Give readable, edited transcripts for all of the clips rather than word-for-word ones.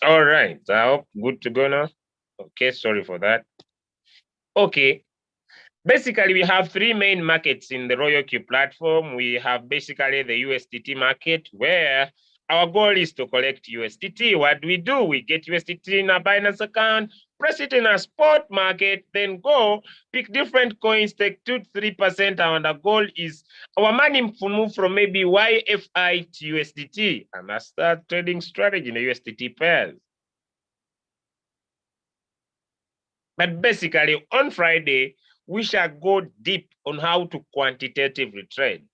All right, I hope good to go now. Okay, sorry for that. Okay, basically we have three main markets in the Royalq platform. We have basically the USDT market where our goal is to collect USDT. What do? We get USDT in a Binance account, press it in a spot market, then go pick different coins, take 2-3%. And the goal is our money to move from maybe YFI to USDT. And that's the trading strategy in the USDT pairs. But basically, on Friday, we shall go deep on how to quantitatively trade.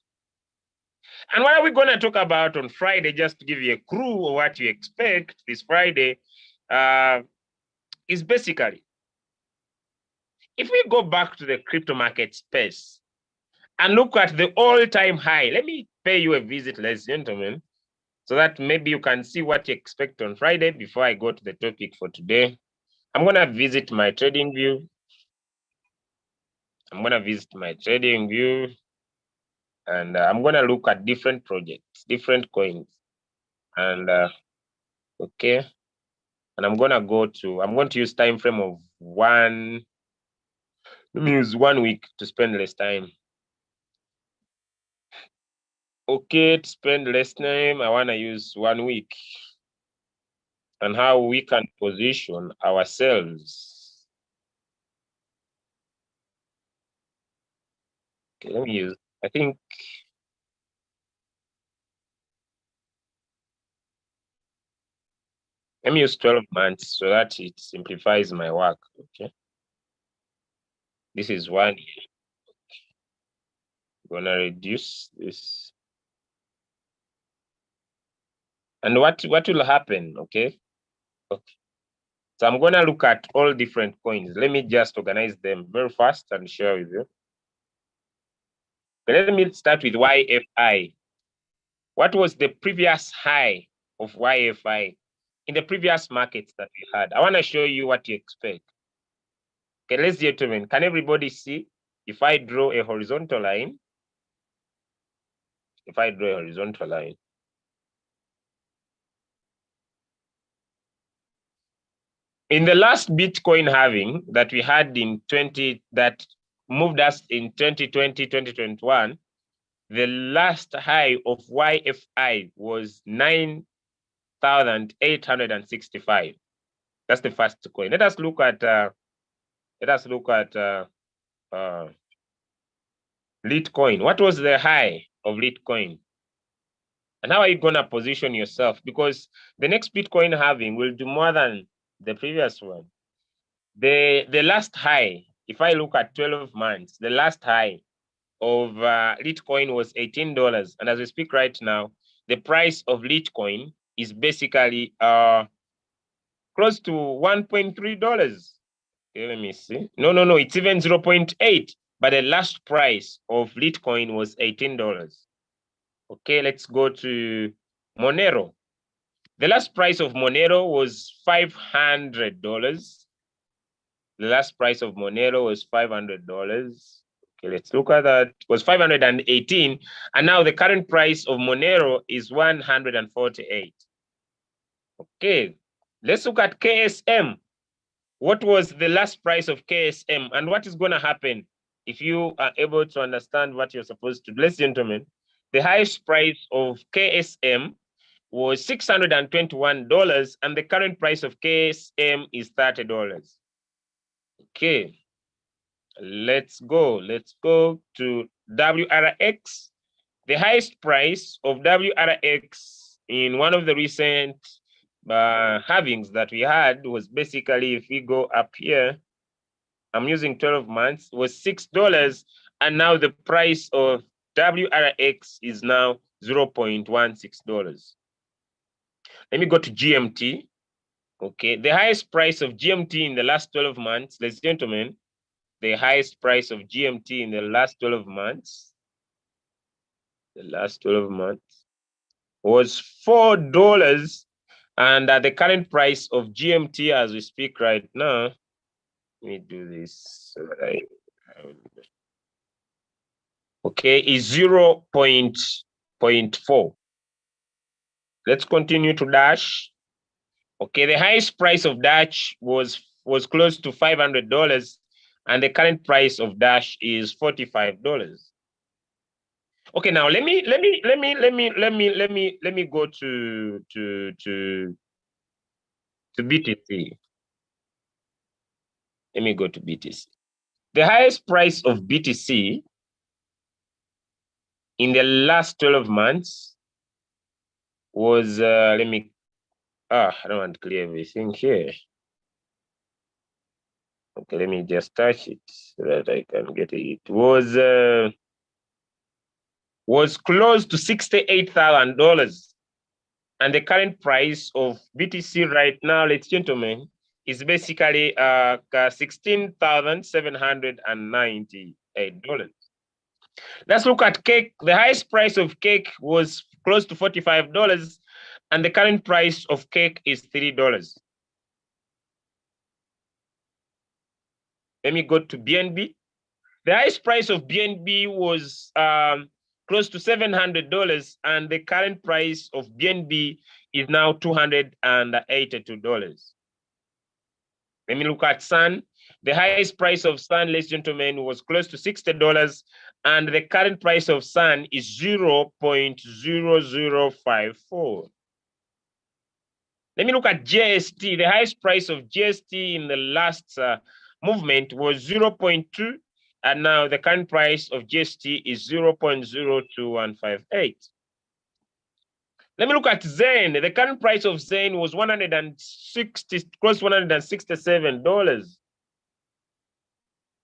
And what are we going to talk about on Friday, just to give you a clue of what you expect this Friday, is basically, if we go back to the crypto market space and look at the all-time high, let me pay you a visit, ladies and gentlemen, so that maybe you can see what you expect on Friday before I go to the topic for today. I'm going to visit my trading view. And I'm going to look at different projects, different coins. And okay. And I'm going to use time frame of let me use 1 week to spend less time. Okay, to spend less time, I want to use 1 week and how we can position ourselves. Okay, let me use, I think, let me use 12 months so that it simplifies my work. Okay. This is 1 year. I'm gonna reduce this. And what will happen? Okay. So I'm gonna look at all different coins. Let me just organize them very fast and share with you. Okay, let me start with YFI. What was the previous high of YFI in the previous markets that we had? I want to show you what you expect. Okay, ladies and gentlemen, can everybody see? If I draw a horizontal line, in the last Bitcoin halving that we had in that moved us in 2020, 2021, the last high of YFI was 9,865. That's the first coin. Let us look at Litecoin. What was the high of Litecoin? And how are you gonna position yourself? Because the next Bitcoin halving will do more than the previous one. The last high, if I look at 12 months, the last high of Litecoin was $18. And as we speak right now, the price of Litecoin is basically close to $1.3. Okay, let me see. No, it's even 0.8. But the last price of Litecoin was $18. Okay, let's go to Monero. The last price of Monero was $500. The last price of Monero was $500. Okay, let's look at that. It was 518. And now the current price of Monero is 148. Okay, let's look at KSM. What was the last price of KSM? And what is going to happen if you are able to understand what you're supposed to do? Ladies and gentlemen, the highest price of KSM was $621, and the current price of KSM is $30. Okay, let's go to WRX. The highest price of WRX in one of the recent halvings that we had was basically, if we go up here, I'm using 12 months, was $6, and now the price of WRX is now $0.16. Let me go to GMT. Okay, the highest price of GMT in the last 12 months, ladies and gentlemen, the highest price of GMT in the last 12 months, was $4. And the current price of GMT as we speak right now, let me do this. Okay, is 0.16. 0.4. Let's continue to Dash. Okay, the highest price of Dash was close to $500, and the current price of Dash is $45. Okay, now let me go to BTC. Let me go to BTC. The highest price of BTC in the last 12 months was I don't want to clear everything here. Okay, let me just touch it so that I can get it. It was close to $68,000. And the current price of BTC right now, ladies and gentlemen, is basically $16,798. Let's look at cake. The highest price of cake was close to $45, and the current price of cake is $3. Let me go to BNB. The highest price of BNB was close to $700, and the current price of BNB is now $282. Let me look at Sun. The highest price of Sun, ladies and gentlemen, was close to $60, and the current price of Sun is 0.0054. Let me look at GST. The highest price of GST in the last movement was 0.2, and now the current price of GST is 0.02158. Let me look at Zen. The current price of Zen was close to $167.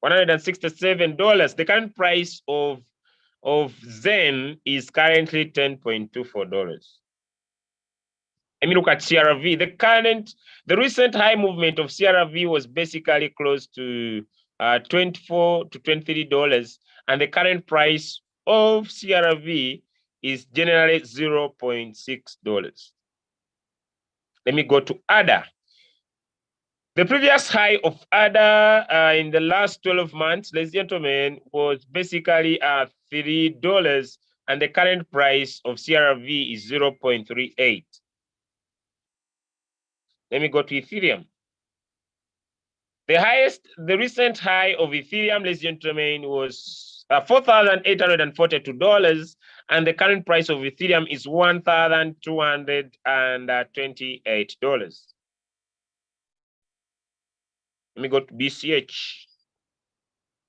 $167. The current price of Zen is currently $10.24. Let me look at CRV. The recent high movement of CRV was basically close to $24 to $23, and the current price of CRV is generally $0.6. Let me go to ADA. The previous high of ADA in the last 12 months, ladies and gentlemen, was basically $3, and the current price of CRV is 0.38. Let me go to Ethereum. The recent high of Ethereum, ladies and gentlemen, was $4,842, and the current price of Ethereum is $1,228. Let me go to BCH.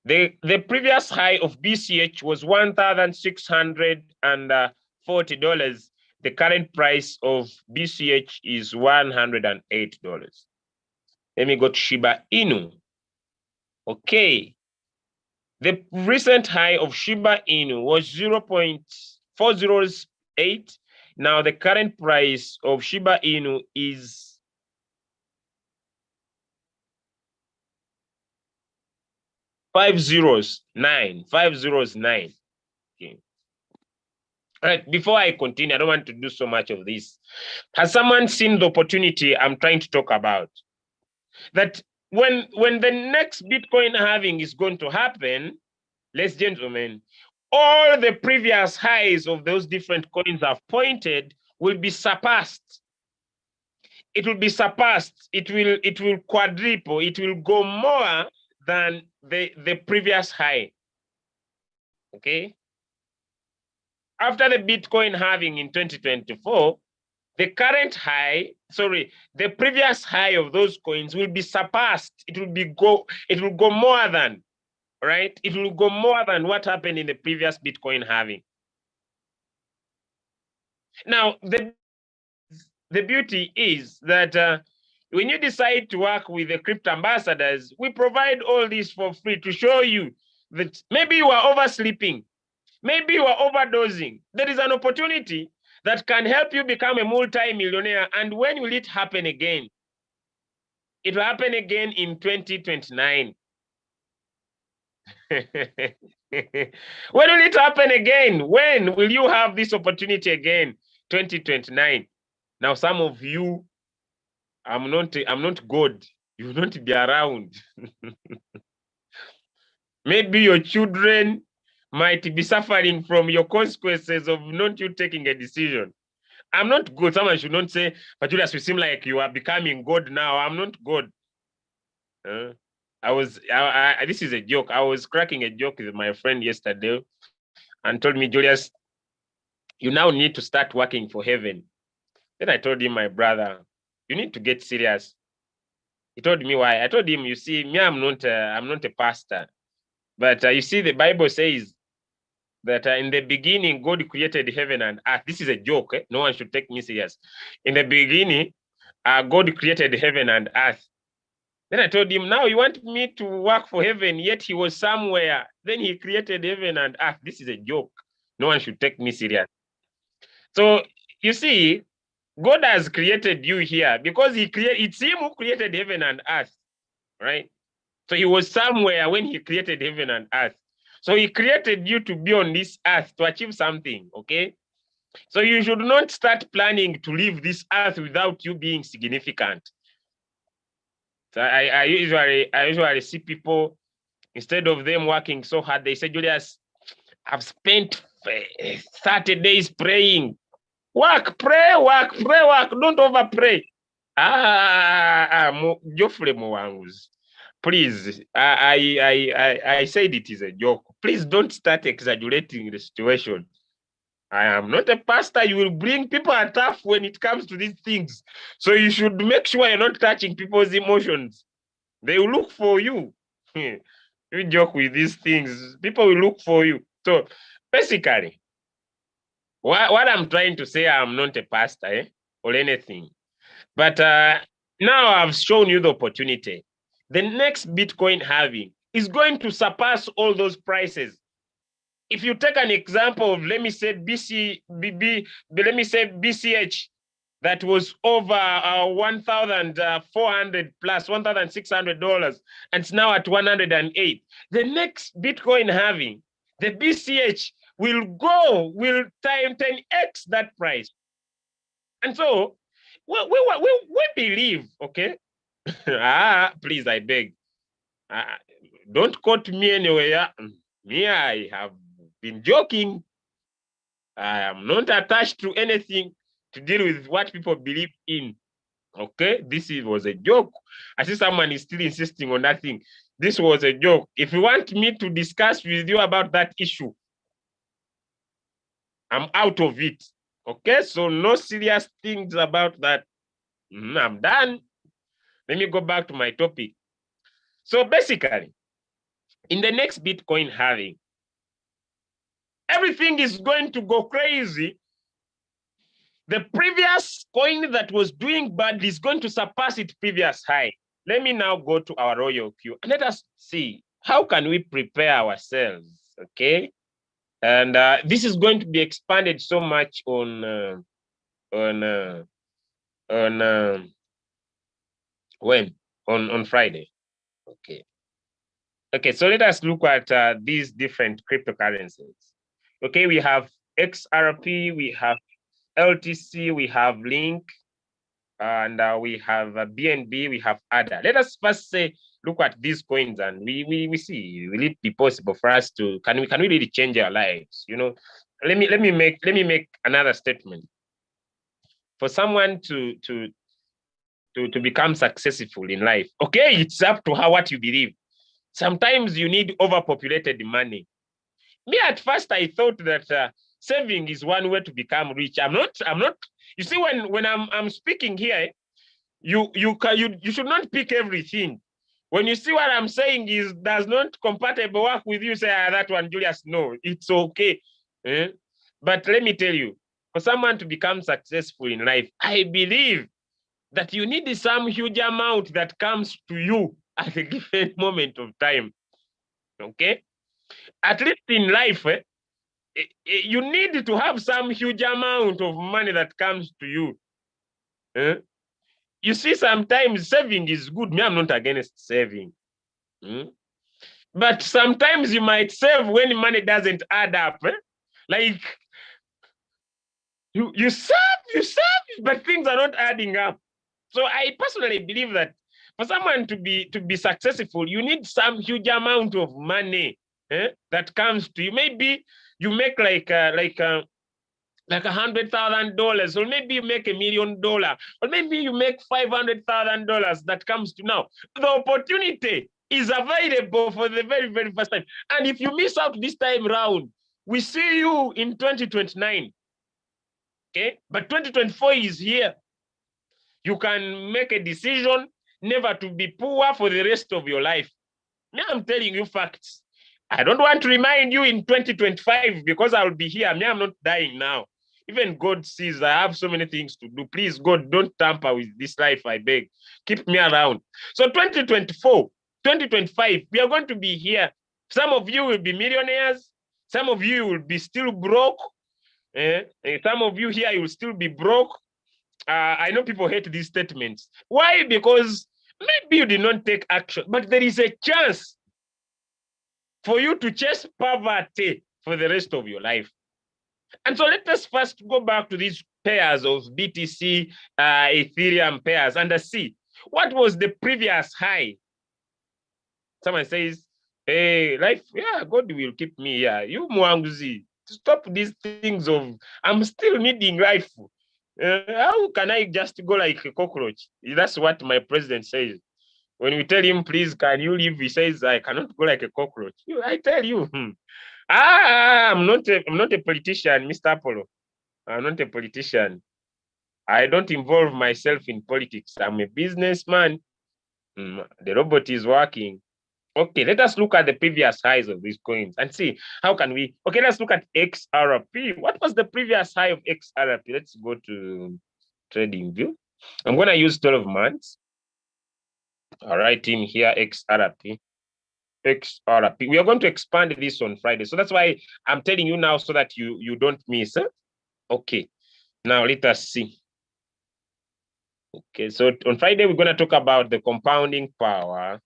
The previous high of BCH was $1,640. The current price of BCH is $108. Let me go to Shiba Inu. Okay. The recent high of Shiba Inu was 0.408. Now the current price of Shiba Inu is $509. Okay. All right, before I continue, I don't want to do so much of this. Has someone seen the opportunity I'm trying to talk about? That when the next Bitcoin halving is going to happen, ladies and gentlemen, all the previous highs of those different coins I've pointed will be surpassed. It will be surpassed. It will quadruple. It will go more than the previous high. Okay. After the Bitcoin halving in 2024, the previous high of those coins will be surpassed. It will go more than, right? It will go more than what happened in the previous Bitcoin halving. Now, the beauty is that when you decide to work with the crypto ambassadors, we provide all this for free to show you that maybe you are oversleeping, maybe you are overdosing. There is an opportunity that can help you become a multi-millionaire. And when will it happen again? It will happen again in 2029. When will it happen again? When will you have this opportunity again? 2029. Now, some of you, I'm not God. You will not be around. Maybe your children might be suffering from your consequences of not you taking a decision. I'm not God. Someone should not say, but Julius, you seem like you are becoming God now. I'm not God. This is a joke. I was cracking a joke with my friend yesterday and told me, Julius, you now need to start working for heaven. Then I told him, my brother, you need to get serious. He told me why. I told him, you see, me, I'm not a pastor. But you see, the Bible says that in the beginning, God created heaven and earth. This is a joke. No one should take me serious. In the beginning, God created heaven and earth. Then I told him, now you want me to work for heaven, yet he was somewhere. Then he created heaven and earth. This is a joke. No one should take me serious. So you see, God has created you here because it's him who created heaven and earth, right? So he was somewhere when he created heaven and earth. So he created you to be on this earth to achieve something, okay? So you should not start planning to leave this earth without you being significant. So I usually see people, instead of them working so hard, they say, Julius, I've spent 30 days praying. Work, pray, work, pray, work. Don't over pray. Geoffrey Mowangus. Please, I said it is a joke. Please don't start exaggerating the situation. I am not a pastor. You will bring people are tough when it comes to these things. So you should make sure you're not touching people's emotions. They will look for you. You joke with these things. People will look for you. So basically, what I'm trying to say, I'm not a pastor or anything. But now I've shown you the opportunity. The next Bitcoin halving is going to surpass all those prices. If you take an example of, let me say BCH, that was over 1,400 plus $1,600, and it's now at 108. The next Bitcoin halving, the BCH will time 10x that price. And so we believe, okay? Please, I beg. Don't quote me anywhere. Me, I have been joking. I am not attached to anything to deal with what people believe in. Okay, was a joke. I see someone is still insisting on that thing. This was a joke. If you want me to discuss with you about that issue, I'm out of it. Okay, so no serious things about that. I'm done. Let me go back to my topic. So basically, in the next Bitcoin halving, everything is going to go crazy. The previous coin that was doing bad is going to surpass its previous high. Let me now go to our Royalq and let us see how can we prepare ourselves, okay? And this is going to be expanded so much on Friday. Okay, so let us look at these different cryptocurrencies. Okay, we have XRP, we have LTC, we have Link, and we have BNB, we have ADA. Let us first look at these coins, and we see, will it be possible for us to can we really change our lives? You know, let me make another statement. For someone to become successful in life, okay, it's up to what you believe. Sometimes you need overpopulated money. Me at first I thought that saving is one way to become rich. I'm not. You see, when I'm speaking here, you should not pick everything. When you see what I'm saying does not compatible work with you, say that one, Julius. No, it's okay. But let me tell you, for someone to become successful in life, I believe that you need some huge amount that comes to you at a given moment of time. Okay, at least in life, you need to have some huge amount of money that comes to you. You see, sometimes saving is good. Me, I'm not against saving. But sometimes you might save when money doesn't add up. Like you save, but things are not adding up. So I personally believe that for someone to be successful, you need some huge amount of money. that comes to you. Maybe you make like $100,000, or maybe you make $1 million, or maybe you make $500,000 that comes to now. The opportunity is available for the very, very first time. And if you miss out this time round, we see you in 2029. Okay, but 2024 is here. You can make a decision never to be poor for the rest of your life. Now I'm telling you facts. I don't want to remind you in 2025 because I'll be here. I'm not dying now. Even God sees I have so many things to do. Please, God, don't tamper with this life, I beg. Keep me around. So 2024, 2025, we are going to be here. Some of you will be millionaires. Some of you will be still broke. Some of you here, you will still be broke. I know people hate these statements. Why? Because maybe you did not take action, but there is a chance for you to chase poverty for the rest of your life. And so let us first go back to these pairs of BTC, Ethereum pairs, and see what was the previous high. Someone says, hey, life, yeah, God will keep me here. You Mwanguzi, stop these things of, I'm still needing life. How can I just go like a cockroach? That's what my president says. When we tell him, please, can you leave? He says, I cannot go like a cockroach. I tell you, I'm not a politician, Mr. Apollo. I'm not a politician. I don't involve myself in politics. I'm a businessman. The robot is working. Okay, let us look at the previous highs of these coins and see how can we. Okay, let's look at XRP. What was the previous high of XRP? Let's go to trading view. I'm going to use 12 months. All right, in here, XRP. XRP. We are going to expand this on Friday. So that's why I'm telling you now so that you don't miss. Okay, now let us see. Okay, so on Friday, we're going to talk about the compounding power.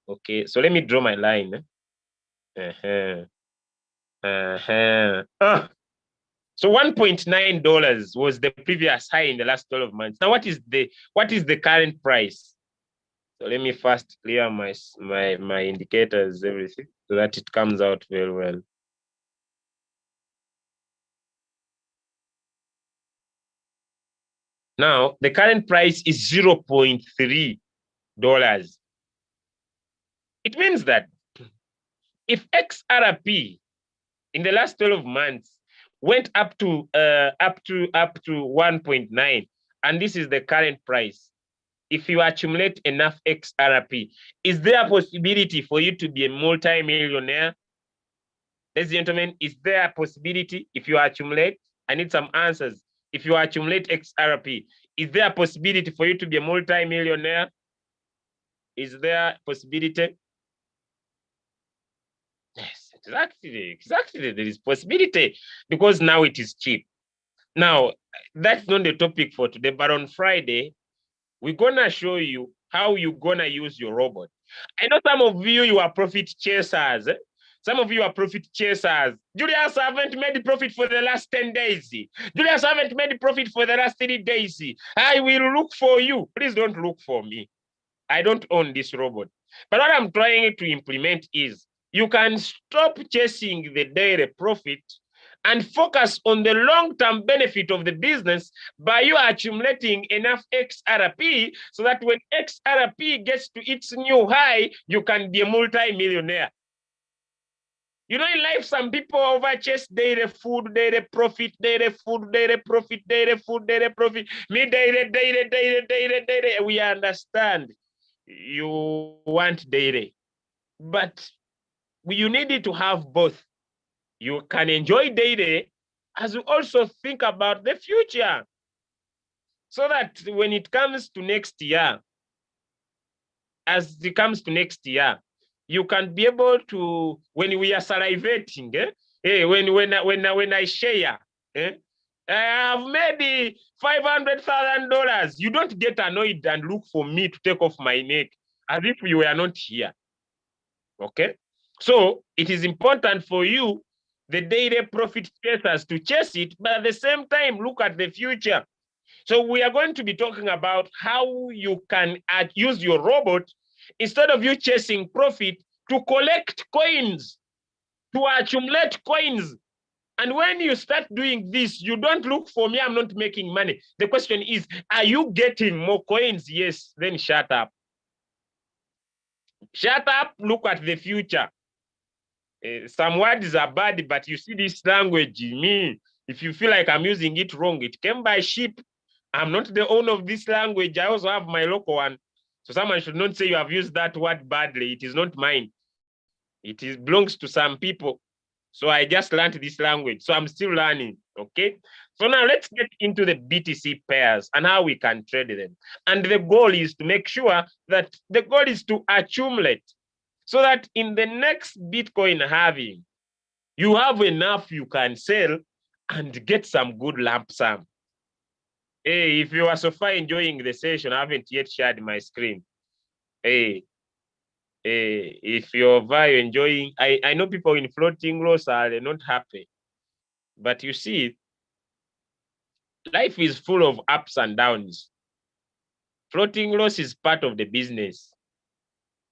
Okay, so let me draw my line. So $1.9 was the previous high in the last 12 months. Now, what is the current price? So let me first clear my indicators, everything, so that it comes out very well. Now, the current price is $0.3. It means that if XRP in the last 12 months went up to 1.9, and this is the current price, if you accumulate enough XRP, is there a possibility for you to be a multi-millionaire? Ladies and gentlemen, is there a possibility if you accumulate? I need some answers. If you accumulate XRP, is there a possibility for you to be a multi-millionaire? Is there a possibility? Yes, exactly. There is possibility because now it is cheap. Now, that's not the topic for today, but on Friday, we're gonna show you how you're gonna use your robot. I know some of you are profit chasers. Some of you are profit chasers. Julius, I haven't made profit for the last 10 days. Julius, I haven't made profit for the last 3 days. I will look for you. Please don't look for me. I don't own this robot. But what I'm trying to implement is you can stop chasing the daily profit and focus on the long-term benefit of the business by you accumulating enough XRP so that when XRP gets to its new high, you can be a multi-millionaire. You know, in life, some people overchase daily food, daily profit, daily food, daily profit, daily food, daily profit. Me daily. We understand you want daily, but you need to have both. You can enjoy daily as you also think about the future, so that when it comes to next year, you can be able to, when we are salivating, when I share, I have maybe $500,000. You don't get annoyed and look for me to take off my neck as if you were not here. Okay? So it is important for you, the daily profit chasers, to chase it, but at the same time, look at the future. So we are going to be talking about how you can use your robot instead of you chasing profit to collect coins. to accumulate coins. And when you start doing this, you don't look for me, I'm not making money. The question is, are you getting more coins? Yes, then shut up. Shut up, look at the future. Some words are bad, but you see this language, me, if you feel like I'm using it wrong, it came by ship. I'm not the owner of this language. I also have my local one. So someone should not say you have used that word badly. It is not mine. It belongs to some people. So I just learned this language. So I'm still learning. Okay. So now let's get into the BTC pairs and how we can trade them. And the goal is to make sure that the goal is to accumulate so that in the next Bitcoin halving, you have enough you can sell and get some good lump sum. Hey, if you are so far enjoying the session, I haven't yet shared my screen. Hey, if you're very enjoying, I know people in floating loss are not happy. But you see, life is full of ups and downs. Floating loss is part of the business.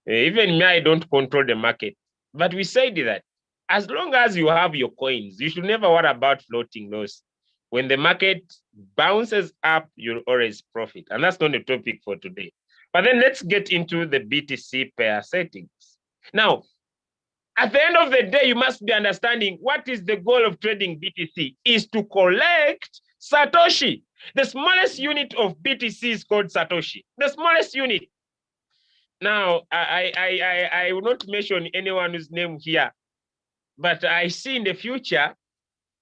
Even me, I don't control the market. But we said that as long as you have your coins, you should never worry about floating loss. When the market bounces up, you'll always profit. And that's not the topic for today. But then let's get into the BTC pair settings. Now, at the end of the day, you must be understanding what is the goal of trading BTC is to collect Satoshi. The smallest unit of BTC is called Satoshi. The smallest unit. Now, I will not mention anyone's name here, but I see in the future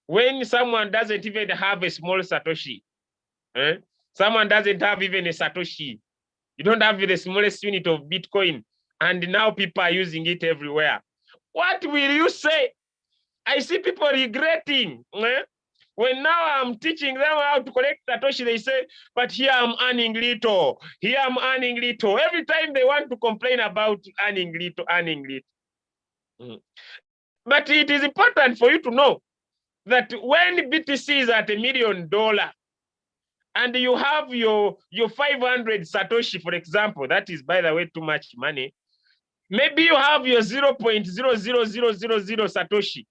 when someone doesn't even have a small Satoshi, someone doesn't have even a Satoshi, you don't have the smallest unit of Bitcoin, and now people are using it everywhere. What will you say? I see people regretting. When now I'm teaching them how to collect Satoshi, they say, but here I'm earning little. Here I'm earning little. Every time they want to complain about earning little, earning little. But it is important for you to know that when BTC is at $1 million and you have your 500 Satoshi, for example, that is, by the way, too much money. Maybe you have your 0.00000 Satoshi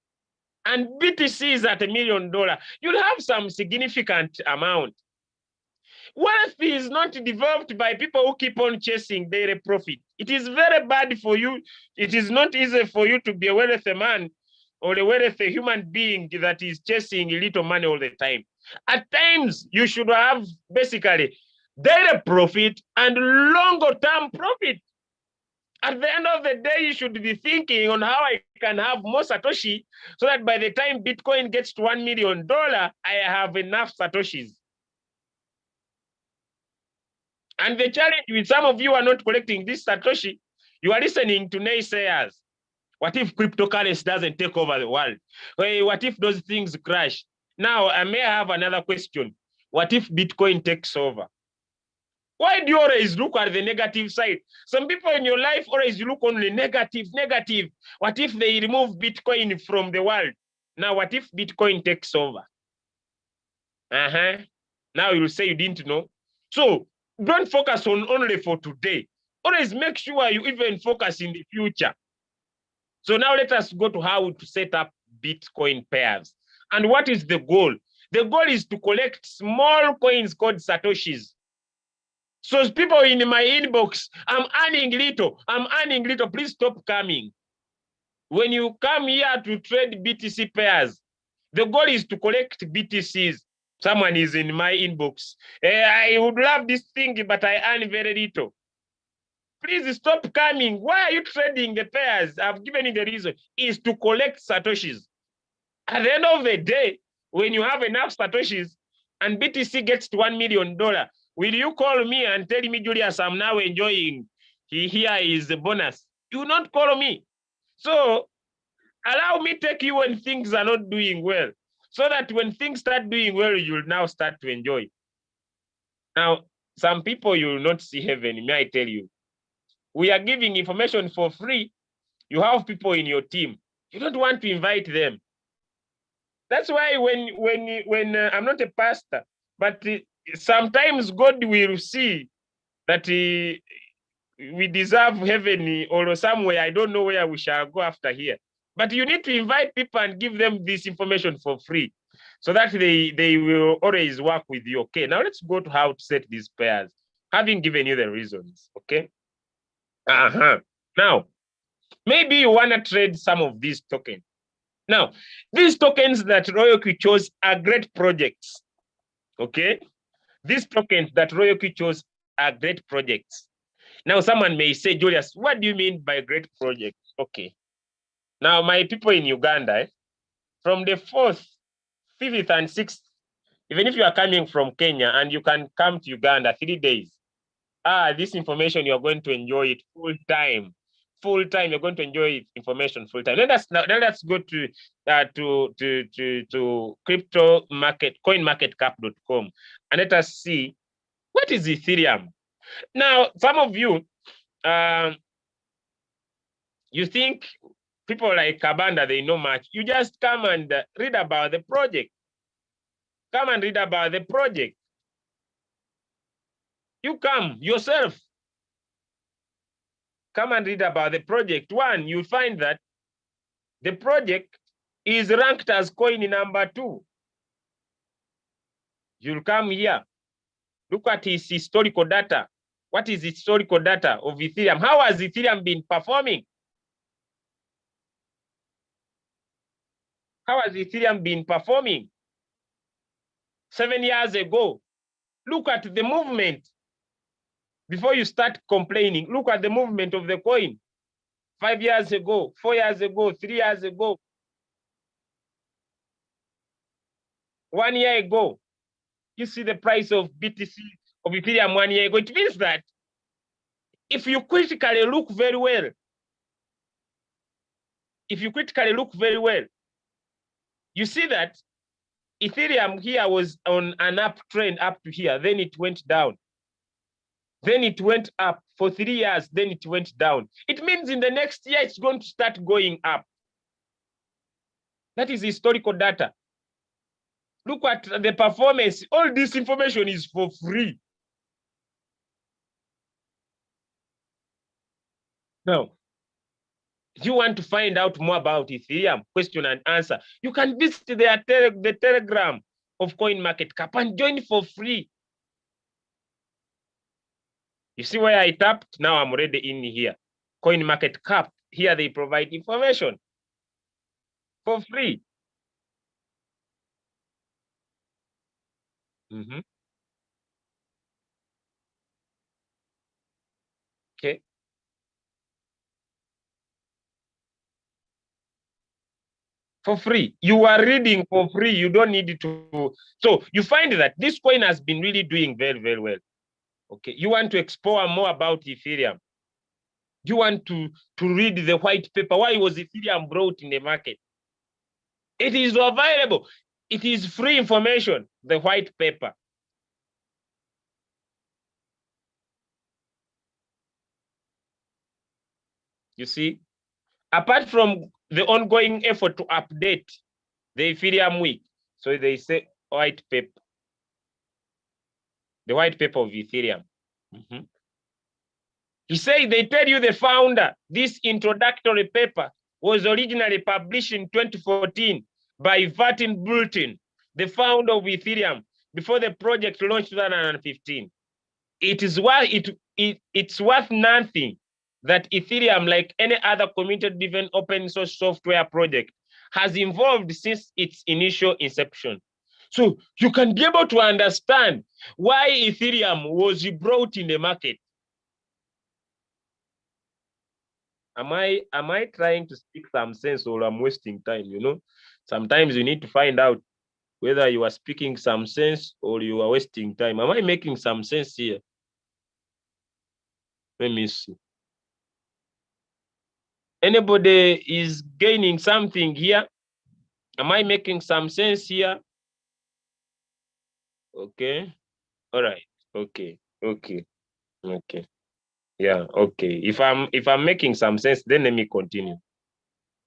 and BTC is at $1 million. You'll have some significant amount. Wealth is not developed by people who keep on chasing daily profit. It is very bad for you. It is not easy for you to be a wealthy man or a wealthy human being that is chasing little money all the time. At times, you should have basically daily profit and longer term profit. At the end of the day, you should be thinking on how I can have more Satoshi so that by the time Bitcoin gets to $1 million, I have enough Satoshis. And the challenge with some of you are not collecting this Satoshi, you are listening to naysayers. What if cryptocurrency doesn't take over the world? Hey, what if those things crash? Now, I may have another question. What if Bitcoin takes over? Why do you always look at the negative side? Some people in your life always look only negative, negative. What if they remove Bitcoin from the world? Now, what if Bitcoin takes over? Now you'll say you didn't know. So don't focus on only for today. Always make sure you even focus in the future. So now let us go to how to set up Bitcoin pairs. And what is the goal? The goal is to collect small coins called Satoshis. So people in my inbox, I'm earning little, please stop coming. When you come here to trade BTC pairs, the goal is to collect BTCs. Someone is in my inbox. I would love this thing, but I earn very little. Please stop coming. Why are you trading the pairs? I've given you the reason. Is to collect Satoshis. At the end of the day, when you have enough Satoshis and BTC gets to $1 million, will you call me and tell me, Julius, I'm now enjoying? Here is the bonus. You will not call me. So allow me take you when things are not doing well, so that when things start doing well, you'll now start to enjoy. Now, some people you will not see heaven, may I tell you. We are giving information for free. You have people in your team. You don't want to invite them. That's why when I'm not a pastor, but sometimes God will see that we deserve heaven or somewhere. I don't know where we shall go after here. But you need to invite people and give them this information for free so that they will always work with you. Okay, now let's go to how to set these pairs, having given you the reasons. Okay. Now, maybe you want to trade some of these tokens. Now, these tokens that Royalq chose are great projects. Okay. These tokens that Royalq chose are great projects. Now, someone may say, Julius, what do you mean by great projects? Okay. Now, my people in Uganda, from the 4th, 5th, and 6th, even if you are coming from Kenya and you can come to Uganda 3 days, this information, you're going to enjoy it full time. Full time, you're going to enjoy information full time. Let's go to crypto market, coinmarketcap.com, and let us see what is Ethereum. Now, some of you, you think people like Kabanda, they know much. You just come and read about the project. Come and read about the project. You come yourself. Come and read about the project. One, you find that the project is ranked as coin number 2. You'll come here. Look at its historical data. What is historical data of Ethereum? How has Ethereum been performing? How has Ethereum been performing? 7 years ago. Look at the movement. Before you start complaining, look at the movement of the coin. 5 years ago, 4 years ago, 3 years ago, 1 year ago. You see the price of BTC, of Ethereum 1 year ago. It means that if you critically look very well, you see that Ethereum here was on an uptrend up to here, then it went down. Then it went up for 3 years, then it went down. It means in the next year, it's going to start going up. That is historical data. Look at the performance. All this information is for free. Now, if you want to find out more about Ethereum, question and answer, you can visit the Telegram of CoinMarketCap and join for free. You see where I tapped? Now I'm already in here. CoinMarketCap. Here they provide information for free. Okay. For free. You are reading for free. You don't need to. So you find that this coin has been really doing very, very well. Okay. You want to explore more about Ethereum. You want to read the white paper. Why was Ethereum brought in the market? It is available. It is free information, the white paper. You see, apart from the ongoing effort to update the Ethereum week, so they say white paper, the white paper of Ethereum. He said they tell you the founder, this introductory paper was originally published in 2014 by Martin Bulletin, the founder of Ethereum, before the project launched in 2015. It's worth nothing that Ethereum, like any other community-driven open source software project, has evolved since its initial inception. So you can be able to understand why Ethereum was brought in the market. Am I trying to speak some sense, or I'm wasting time? You know, sometimes you need to find out whether you are speaking some sense or you are wasting time. Am I making some sense here? Let me see. Anybody is gaining something here? Am I making some sense here? Okay. All right. Okay. Okay. Okay. Yeah. Okay. If I'm making some sense, then let me continue.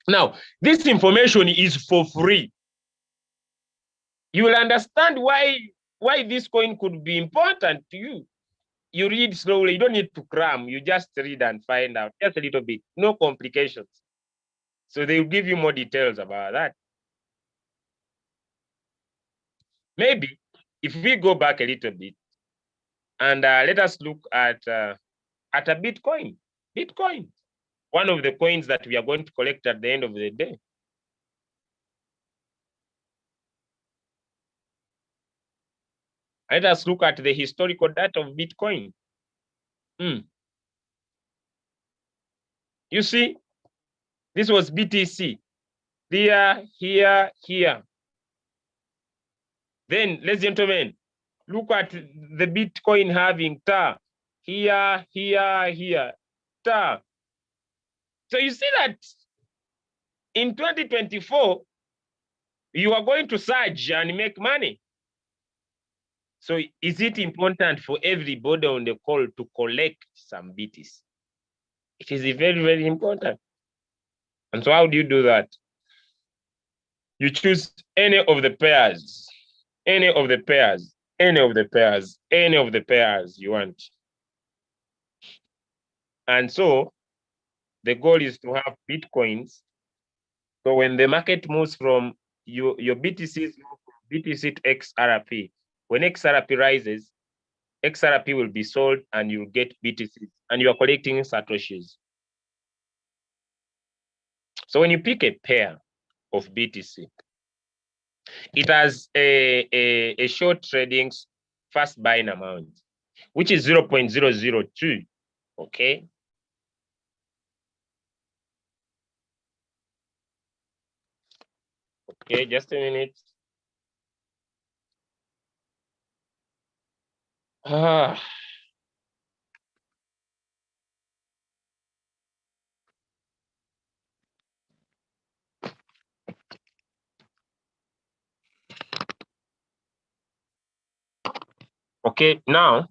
Now, this information is for free. You will understand why this coin could be important to you. You read slowly. You don't need to cram. You just read and find out just a little bit. No complications. So they will give you more details about that. Maybe if we go back a little bit and let us look at a Bitcoin. Bitcoin, one of the coins that we are going to collect at the end of the day. Let us look at the historical data of Bitcoin. You see, this was BTC. There, here, here. Then, ladies and gentlemen, look at the Bitcoin having tar. Here, here, here. Tar. So you see that in 2024, you are going to surge and make money. So is it important for everybody on the call to collect some BTC? It is very, very important. And so how do you do that? You choose any of the pairs, any of the pairs, any of the pairs, any of the pairs you want. And so the goal is to have Bitcoins. So when the market moves from your BTCs, BTC to XRP, when XRP rises, XRP will be sold and you'll get BTCs and you are collecting Satoshis. So when you pick a pair of BTC, it has a short trading fast buying amount, which is 0.002. Okay. Okay, just a minute. Okay, now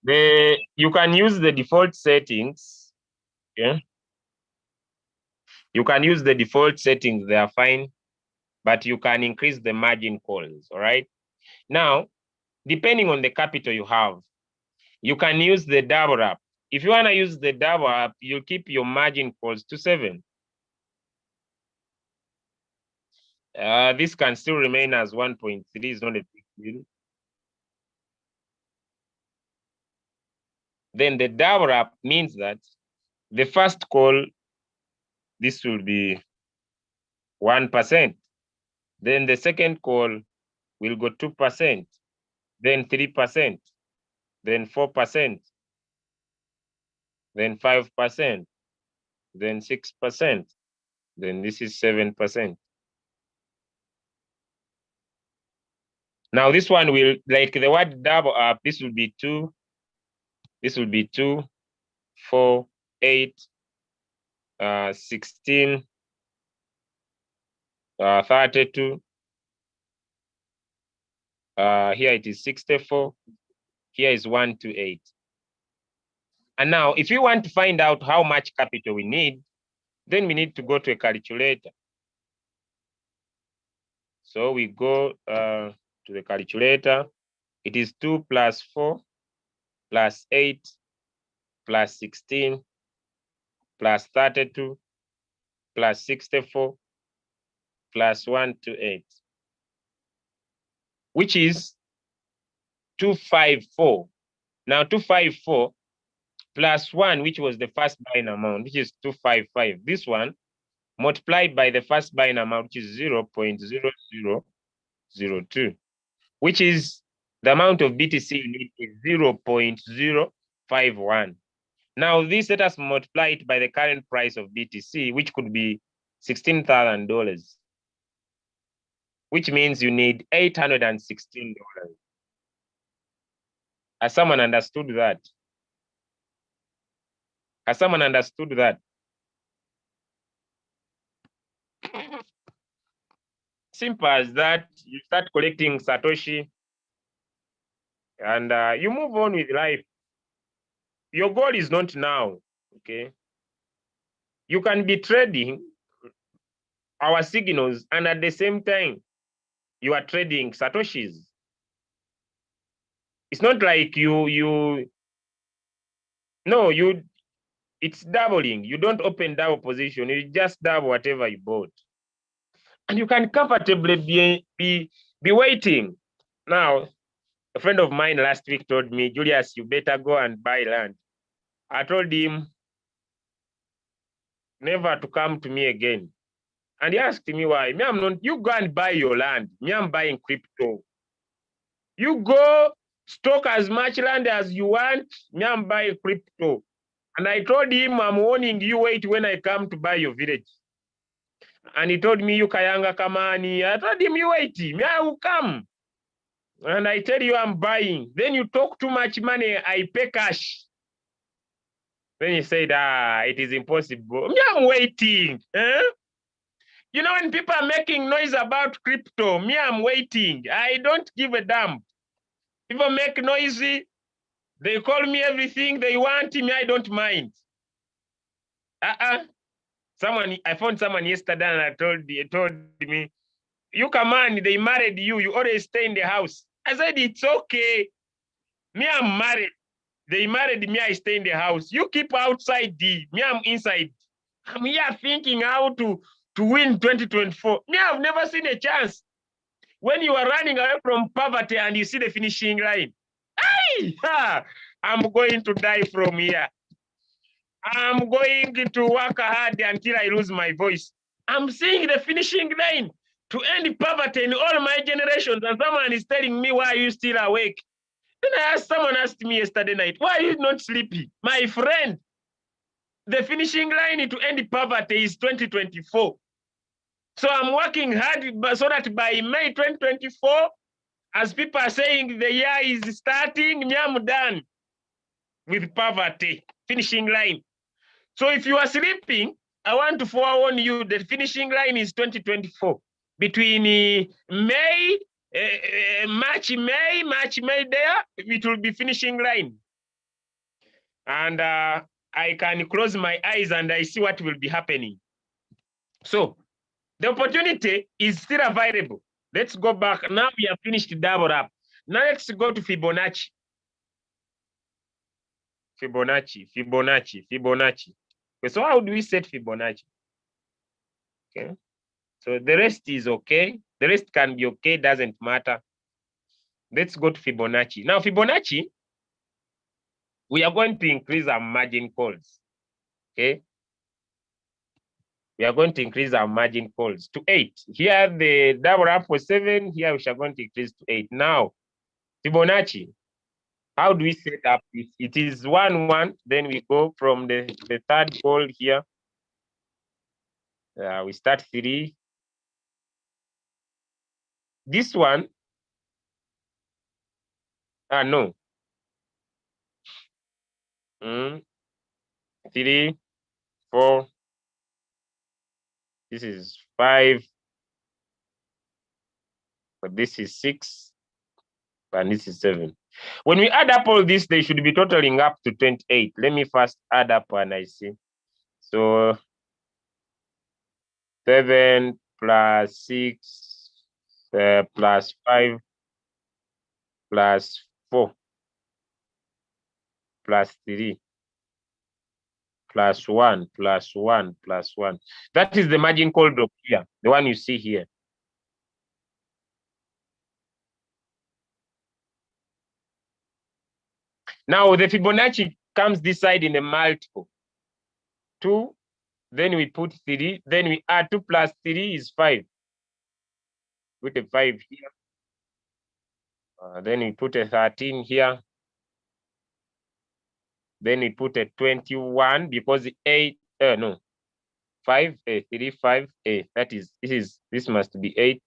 you can use the default settings. Yeah. You can use the default settings, they are fine, but you can increase the margin calls. All right. Now, depending on the capital you have, you can use the double up. If you want to use the double up, you'll keep your margin calls to 7. This can still remain as 1.3, is not a big deal. Then the double up means that the first call, this will be 1%. Then the second call will go 2%, then 3%, then 4%, then 5%, then 6%, then this is 7%. Now this one will, like the word double up, this will be 2, this will be 2, 4, 8, 16, 32. Here it is 64. Here is 128. And now, if you want to find out how much capital we need, then we need to go to a calculator. So we go to the calculator. It is 2 plus 4 plus 8 plus 16 plus 32 plus 64 plus 128, which is 254. Now 254 plus 1, which was the first buying amount, which is 255. This one multiplied by the first buying amount, which is 0.0002, which is the amount of BTC you need is 0.051. Now this, let us multiply it by the current price of BTC, which could be $16,000, which means you need $816. Has someone understood that? Has someone understood that? Simple as that. You start collecting Satoshi and you move on with life. Your goal is not now, okay? You can be trading our signals and at the same time, you are trading Satoshis. It's not like you It's doubling. You don't open double position. You just double whatever you bought. And you can comfortably be waiting. Now, a friend of mine last week told me, Julius, you better go and buy land. I told him never to come to me again. And he asked me why. Me, I'm not, you go and buy your land. Me, I'm buying crypto. You go stock as much land as you want. Me, I'm buying crypto. And I told him, I'm warning you, wait when I come to buy your village. And he told me, you Kayanga Kamani. I told him, you wait. Me, I will come. And I tell you, I'm buying. Then you talk too much money, I pay cash. Then he said, it is impossible. Me, I'm waiting. Eh? You know, when people are making noise about crypto, me, I'm waiting. I don't give a damn. People make noisy. They call me everything they want. Me, I don't mind. I found someone yesterday and I told me, you come on, they married you. You always stay in the house. I said, it's okay. Me, I'm married. They married me, I stay in the house. You keep outside, me, I'm inside. I'm here thinking how to win 2024. Me, I've never seen a chance. When you are running away from poverty and you see the finishing line, I'm going to die from here. I'm going to work hard until I lose my voice. I'm seeing the finishing line to end poverty in all my generations. And someone is telling me, why are you still awake? Then someone asked me yesterday night, why are you not sleepy? My friend, the finishing line to end poverty is 2024. So I'm working hard so that by May 2024, as people are saying the year is starting, I'm done with poverty, finishing line. So if you are sleeping, I want to forewarn you the finishing line is 2024. Between May, March, May there, it will be finishing line. And I can close my eyes and I see what will be happening. So the opportunity is still available. Let's go back. Now we have finished double up. Now let's go to Fibonacci. Fibonacci. Okay, so how do we set Fibonacci? Okay. So the rest is okay. The rest can be okay, doesn't matter. Let's go to Fibonacci. Now, Fibonacci, we are going to increase our margin calls. Okay. We are going to increase our margin calls to 8. Here, the double up was 7. Here, we are going to increase to 8. Now, Fibonacci, how do we set up this? It is 1, 1. Then we go from the third call here. We start 3. This one, no. 3, 4. This is 5. But this is 6. And this is 7. When we add up all this, they should be totaling up to 28. Let me first add up and I see. So 7 plus 6 plus 5 plus 4 plus 3 plus 1 plus 1 plus 1. That is the margin call block here, the one you see here. Now the Fibonacci comes this side in a multiple. 2, then we put 3, then we add 2 plus 3 is 5. Put a 5 here. Then we put a 13 here. Then we put a 21 because 8, 5, 3, 5, that is, this must be 8.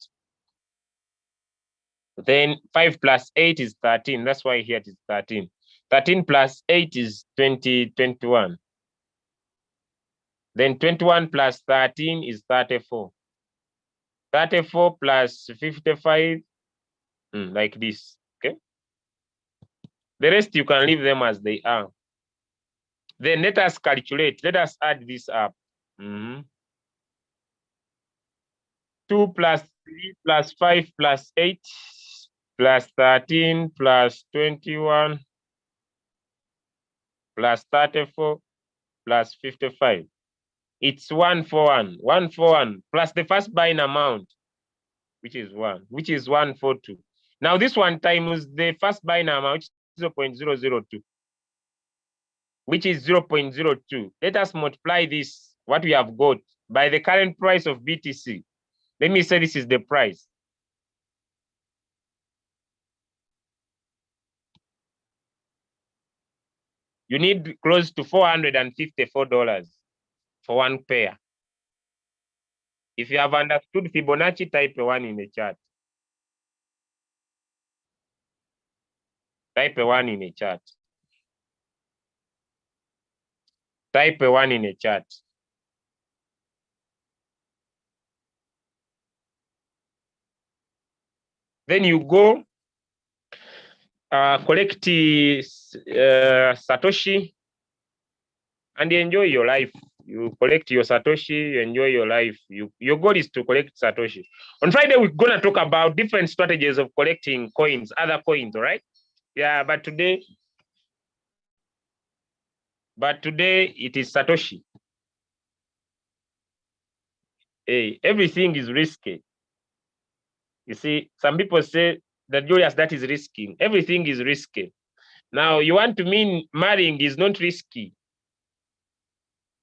Then 5 plus 8 is 13. That's why here it is 13. 13 plus 8 is 21. Then 21 plus 13 is 34. 34 plus 55, like this, okay? The rest you can leave them as they are. Then let us calculate. Let us add this up. 2 plus 3 plus 5 plus 8 plus 13 plus 21 plus 34 plus 55. It's 141. 141 plus the first buying amount, which is 142. Now this one times the first buying amount, which is 0.002, which is 0.02. Let us multiply this, what we have got, by the current price of BTC. Let me say this is the price. You need close to $454 for one pair. If you have understood Fibonacci, type 1 in the chat. Type 1 in the chat. Type 1 in the chat. Then you go collect Satoshi and enjoy your life. You collect your Satoshi, you enjoy your life. Your goal is to collect Satoshi. On Friday, we're going to talk about different strategies of collecting coins, other coins, all right? Yeah, but today it is Satoshi. Hey, everything is risky. You see, some people say that Julius, that is risky. Everything is risky. Now, you want to mean marrying is not risky.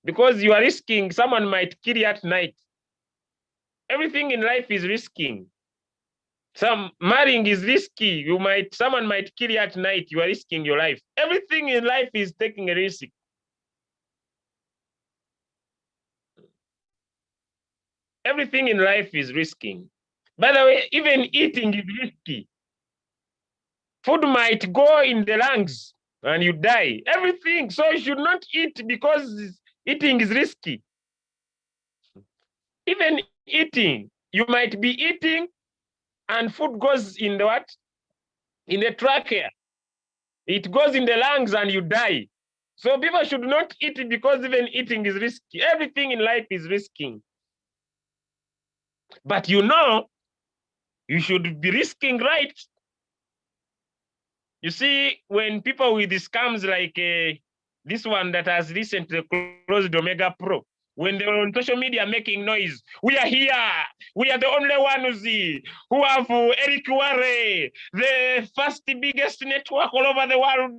Because you are risking, someone might kill you at night. Everything in life is risking. Some marrying is risky. Someone might kill you at night. You are risking your life. Everything in life is taking a risk. Everything in life is risking. By the way, even eating is risky. Food might go in the lungs and you die. Everything. So you should not eat because eating is risky. Even eating, you might be eating and food goes in the what? In the trachea. It goes in the lungs and you die. So people should not eat because even eating is risky. Everything in life is risking. But you should be risking right. You see, when people with scams like this one that has recently closed Omega Pro, when they were on social media making noise, we are here. We are the only ones who have Eric Ware, the first biggest network all over the world.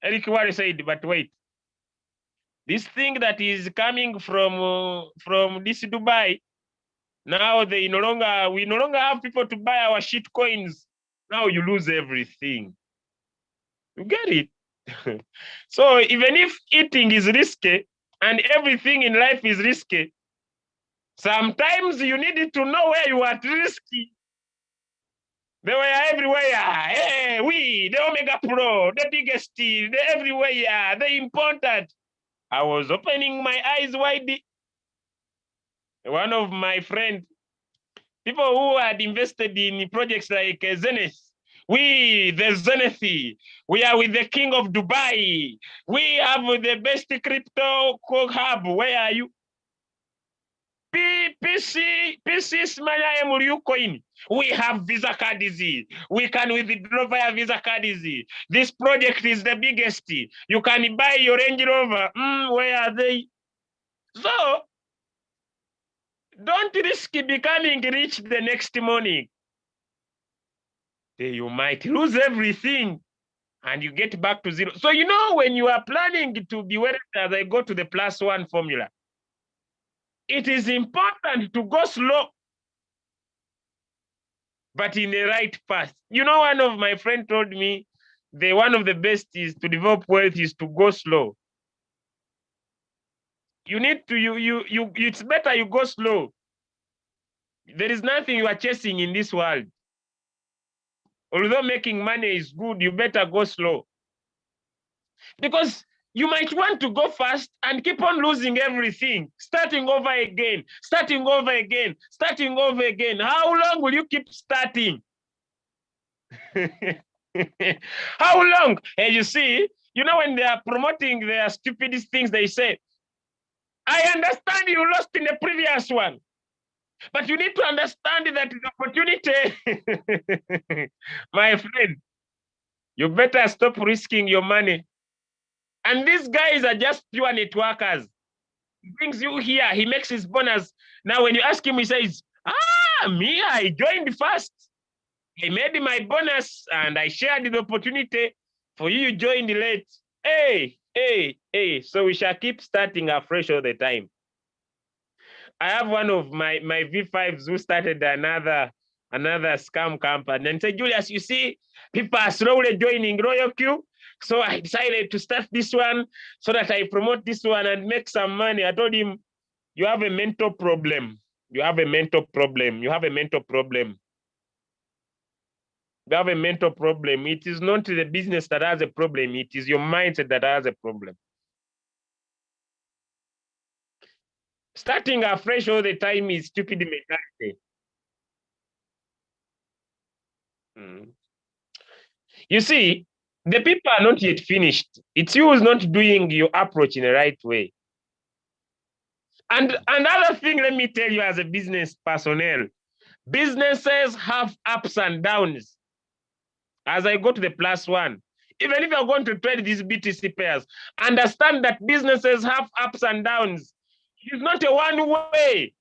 Eric Ware said, but wait. This thing that is coming from this Dubai, now we no longer have people to buy our shit coins. Now you lose everything. You get it? So even if eating is risky and everything in life is risky, sometimes you need to know where you are risky. They were everywhere. Hey, the Omega Pro, the biggest, the everywhere, the important. I was opening my eyes wide. One of my friends, people who had invested in projects like Zenith, the Zenith, we are with the king of Dubai. We have the best crypto hub. Where are you? PC Smanya Emuryu coin. We have Visa cards. We can withdraw via Visa cards. This project is the biggest. You can buy your Range Rover. Where are they? So, don't risk becoming rich the next morning. You might lose everything and you get back to zero. So, when you are planning to be where I go to the +1 formula, it is important to go slow, but in the right path. One of my friends told me one of the best is to develop wealth is to go slow. You need to, it's better you go slow. There is nothing you are chasing in this world. Although making money is good, you better go slow. Because you might want to go fast and keep on losing everything, starting over again, starting over again, starting over again. How long will you keep starting? How long? And you see, when they are promoting their stupidest things, they say, I understand you lost in the previous one, but you need to understand that the opportunity, my friend, you better stop risking your money. And these guys are just pure networkers. He brings you here, he makes his bonus. Now, when you ask him, he says, me, I joined first. I made my bonus and I shared the opportunity for you, you joined late. Hey. So we shall keep starting afresh all the time. I have one of my V5s who started another scam company and said, Julius, you see, people are slowly joining Royalq. So I decided to start this one so that I promote this one and make some money. I told him, you have a mental problem. You have a mental problem. You have a mental problem. You have a mental problem. It is not the business that has a problem. It is your mindset that has a problem. Starting afresh all the time is stupid mentality. You see, the people are not yet finished. It's you who's not doing your approach in the right way. And another thing, let me tell you as a business personnel, businesses have ups and downs. As I go to the +1, even if you're going to trade these BTC pairs, understand that businesses have ups and downs. It's not a one way.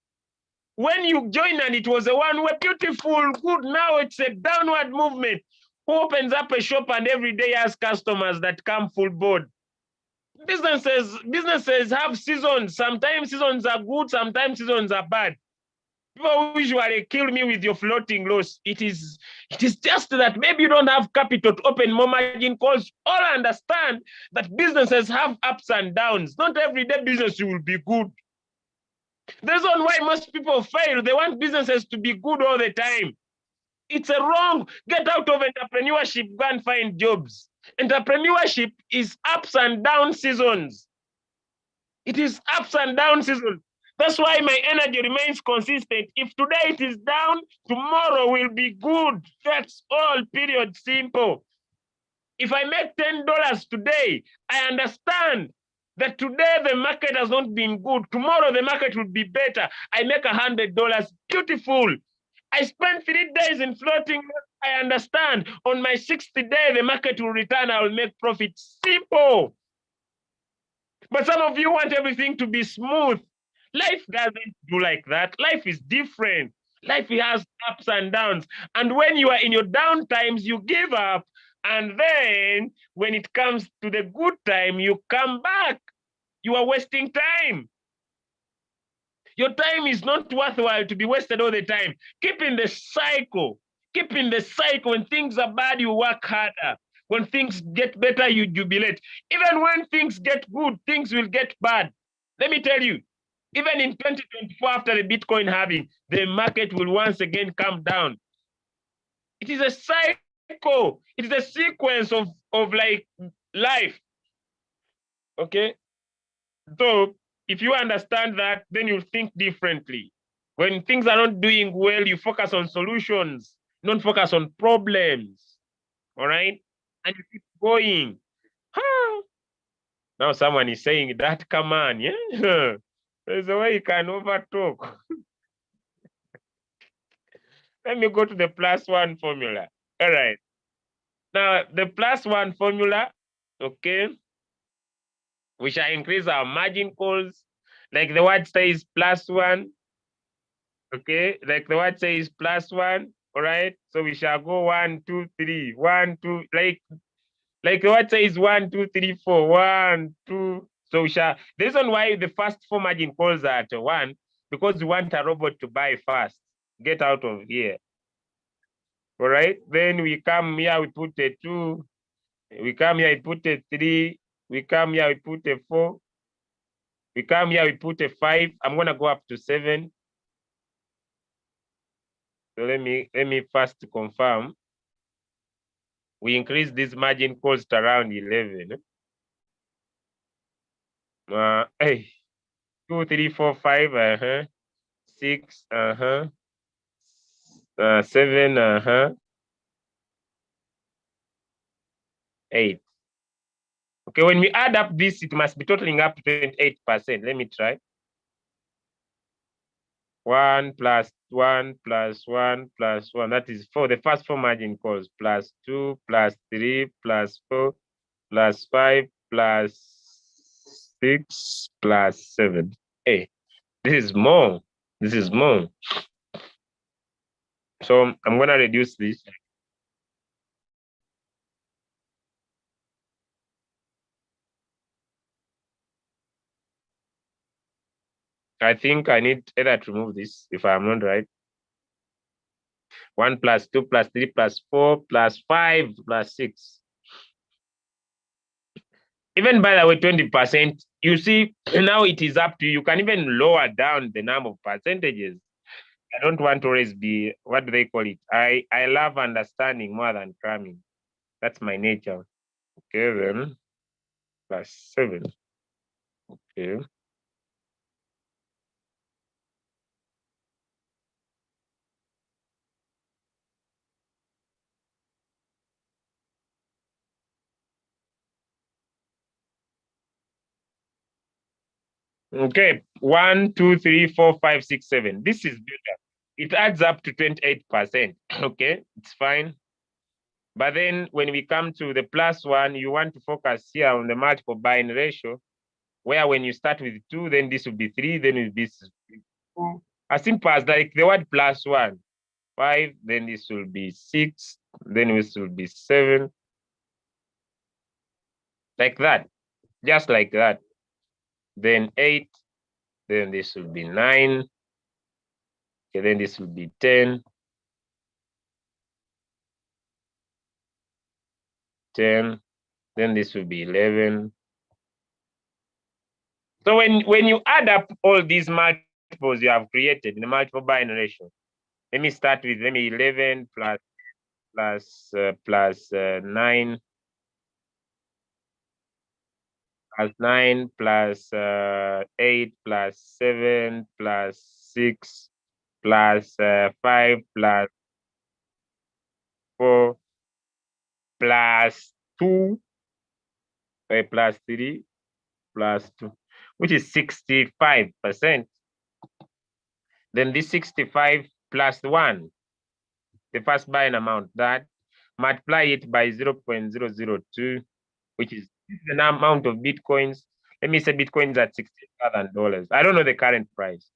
When you join and it was a one way, beautiful, good, now it's a downward movement. Who opens up a shop and every day has customers that come full board? Businesses have seasons. Sometimes seasons are good, sometimes seasons are bad. People usually kill me with your floating loss. It is just that maybe you don't have capital to open more margin calls. All I understand that businesses have ups and downs. Not every day business will be good. The reason why most people fail, they want businesses to be good all the time. It's a wrong. Get out of entrepreneurship, go and find jobs. Entrepreneurship is ups and down seasons. It is ups and down season. That's why my energy remains consistent. If today it is down, tomorrow will be good. That's all, period, simple. If I make $10 today, I understand that today the market has not been good. Tomorrow the market will be better. I make $100. Beautiful. I spend 3 days in floating. I understand. On my 60th day, the market will return. I will make profit. Simple. But some of you want everything to be smooth. Life doesn't do like that. Life is different. Life has ups and downs. And when you are in your down times, you give up. And then when it comes to the good time, you come back. You are wasting time. Your time is not worthwhile to be wasted all the time. Keep in the cycle. Keep in the cycle. When things are bad, you work harder. When things get better, you jubilate. Even when things get good, things will get bad. Let me tell you, even in 2024, after the Bitcoin halving, the market will once again come down. It is a cycle. It is a sequence of like life. Okay? So if you understand that, then you think differently. When things are not doing well, you focus on solutions, don't focus on problems. All right? And you keep going. Now someone is saying that, come on, yeah? There's a way you can overtalk. Let me go to the +1 formula. All right. Now, the +1 formula, okay, we shall increase our margin calls. Like the word says +1, okay? Like the word says +1, all right? So we shall go 1, 2, 3, 1, 2, like the word says 1, 2, 3, 4, 1, 2. So we shall, the reason why the first 4 margin calls are at 1, because we want a robot to buy fast. Get out of here. All right, then we come here, we put a 2, we come here, we put a 3, we come here, we put a 4, we come here, we put a 5. I'm gonna go up to 7. So let me first confirm. We increase this margin calls to around 11. Hey, 2, 3, 4, 5, 6, 7, 8. Okay, when we add up this, it must be totaling up to 28%. Let me try. 1 plus 1 plus 1 plus 1. That is 4. The first 4 margin calls +2 plus 3 plus 4 plus 5 plus 6 plus 7. Hey, this is more. This is more. So I'm going to reduce this. I think I need either to remove this if I'm not right. 1 plus 2 plus 3 plus 4 plus 5 plus 6. Even by the way, 20%, you see, now it is up to you. You can even lower down the number of percentages. I don't want to always be, what do they call it? I love understanding more than cramming. That's my nature. Okay, then plus 7. Okay. Okay, 1, 2, 3, 4, 5, 6, 7. This is better. It adds up to 28%. Okay, it's fine. But then when we come to the plus 1, you want to focus here on the multiple buying ratio, where when you start with 2, then this will be 3, then this will be 2. As simple as like the word plus 1, 5, then this will be 6, then this will be 7. Like that, just like that. Then 8, then this will be 9. Okay, then this will be 10. 10, then this will be 11. So when you add up all these multiples you have created in the multiple binary ratio, let me start with 11 plus 9 plus 9 plus 8 plus 7 plus 6 plus 5 plus 4 plus 2 plus 3 plus 2, which is 65%. Then this 65 plus 1, the first buying amount, that multiply it by 0.002, which is the amount of Bitcoins. Let me say Bitcoins at $60,000. I don't know the current price,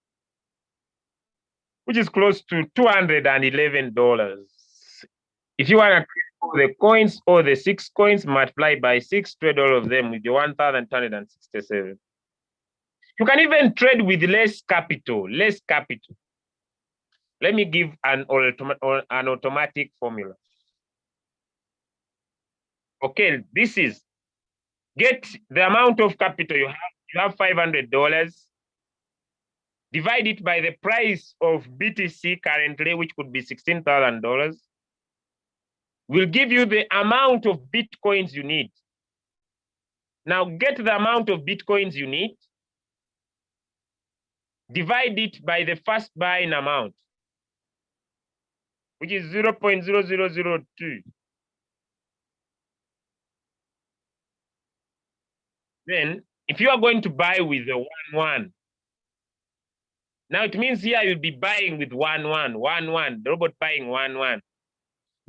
which is close to $211. If you want to the coins or the 6 coins, multiply by 6, trade all of them with the 1,267. You can even trade with less capital, less capital. Let me give an automatic formula. Okay, this is get the amount of capital you have. You have $500. Divide it by the price of BTC currently, which could be $16,000. Will give you the amount of Bitcoins you need. Now get the amount of Bitcoins you need. Divide it by the first buying amount, which is 0.0002. Then, if you are going to buy with the 1-1, now it means here you'll be buying with 1-1, 1-1, the robot buying 1-1.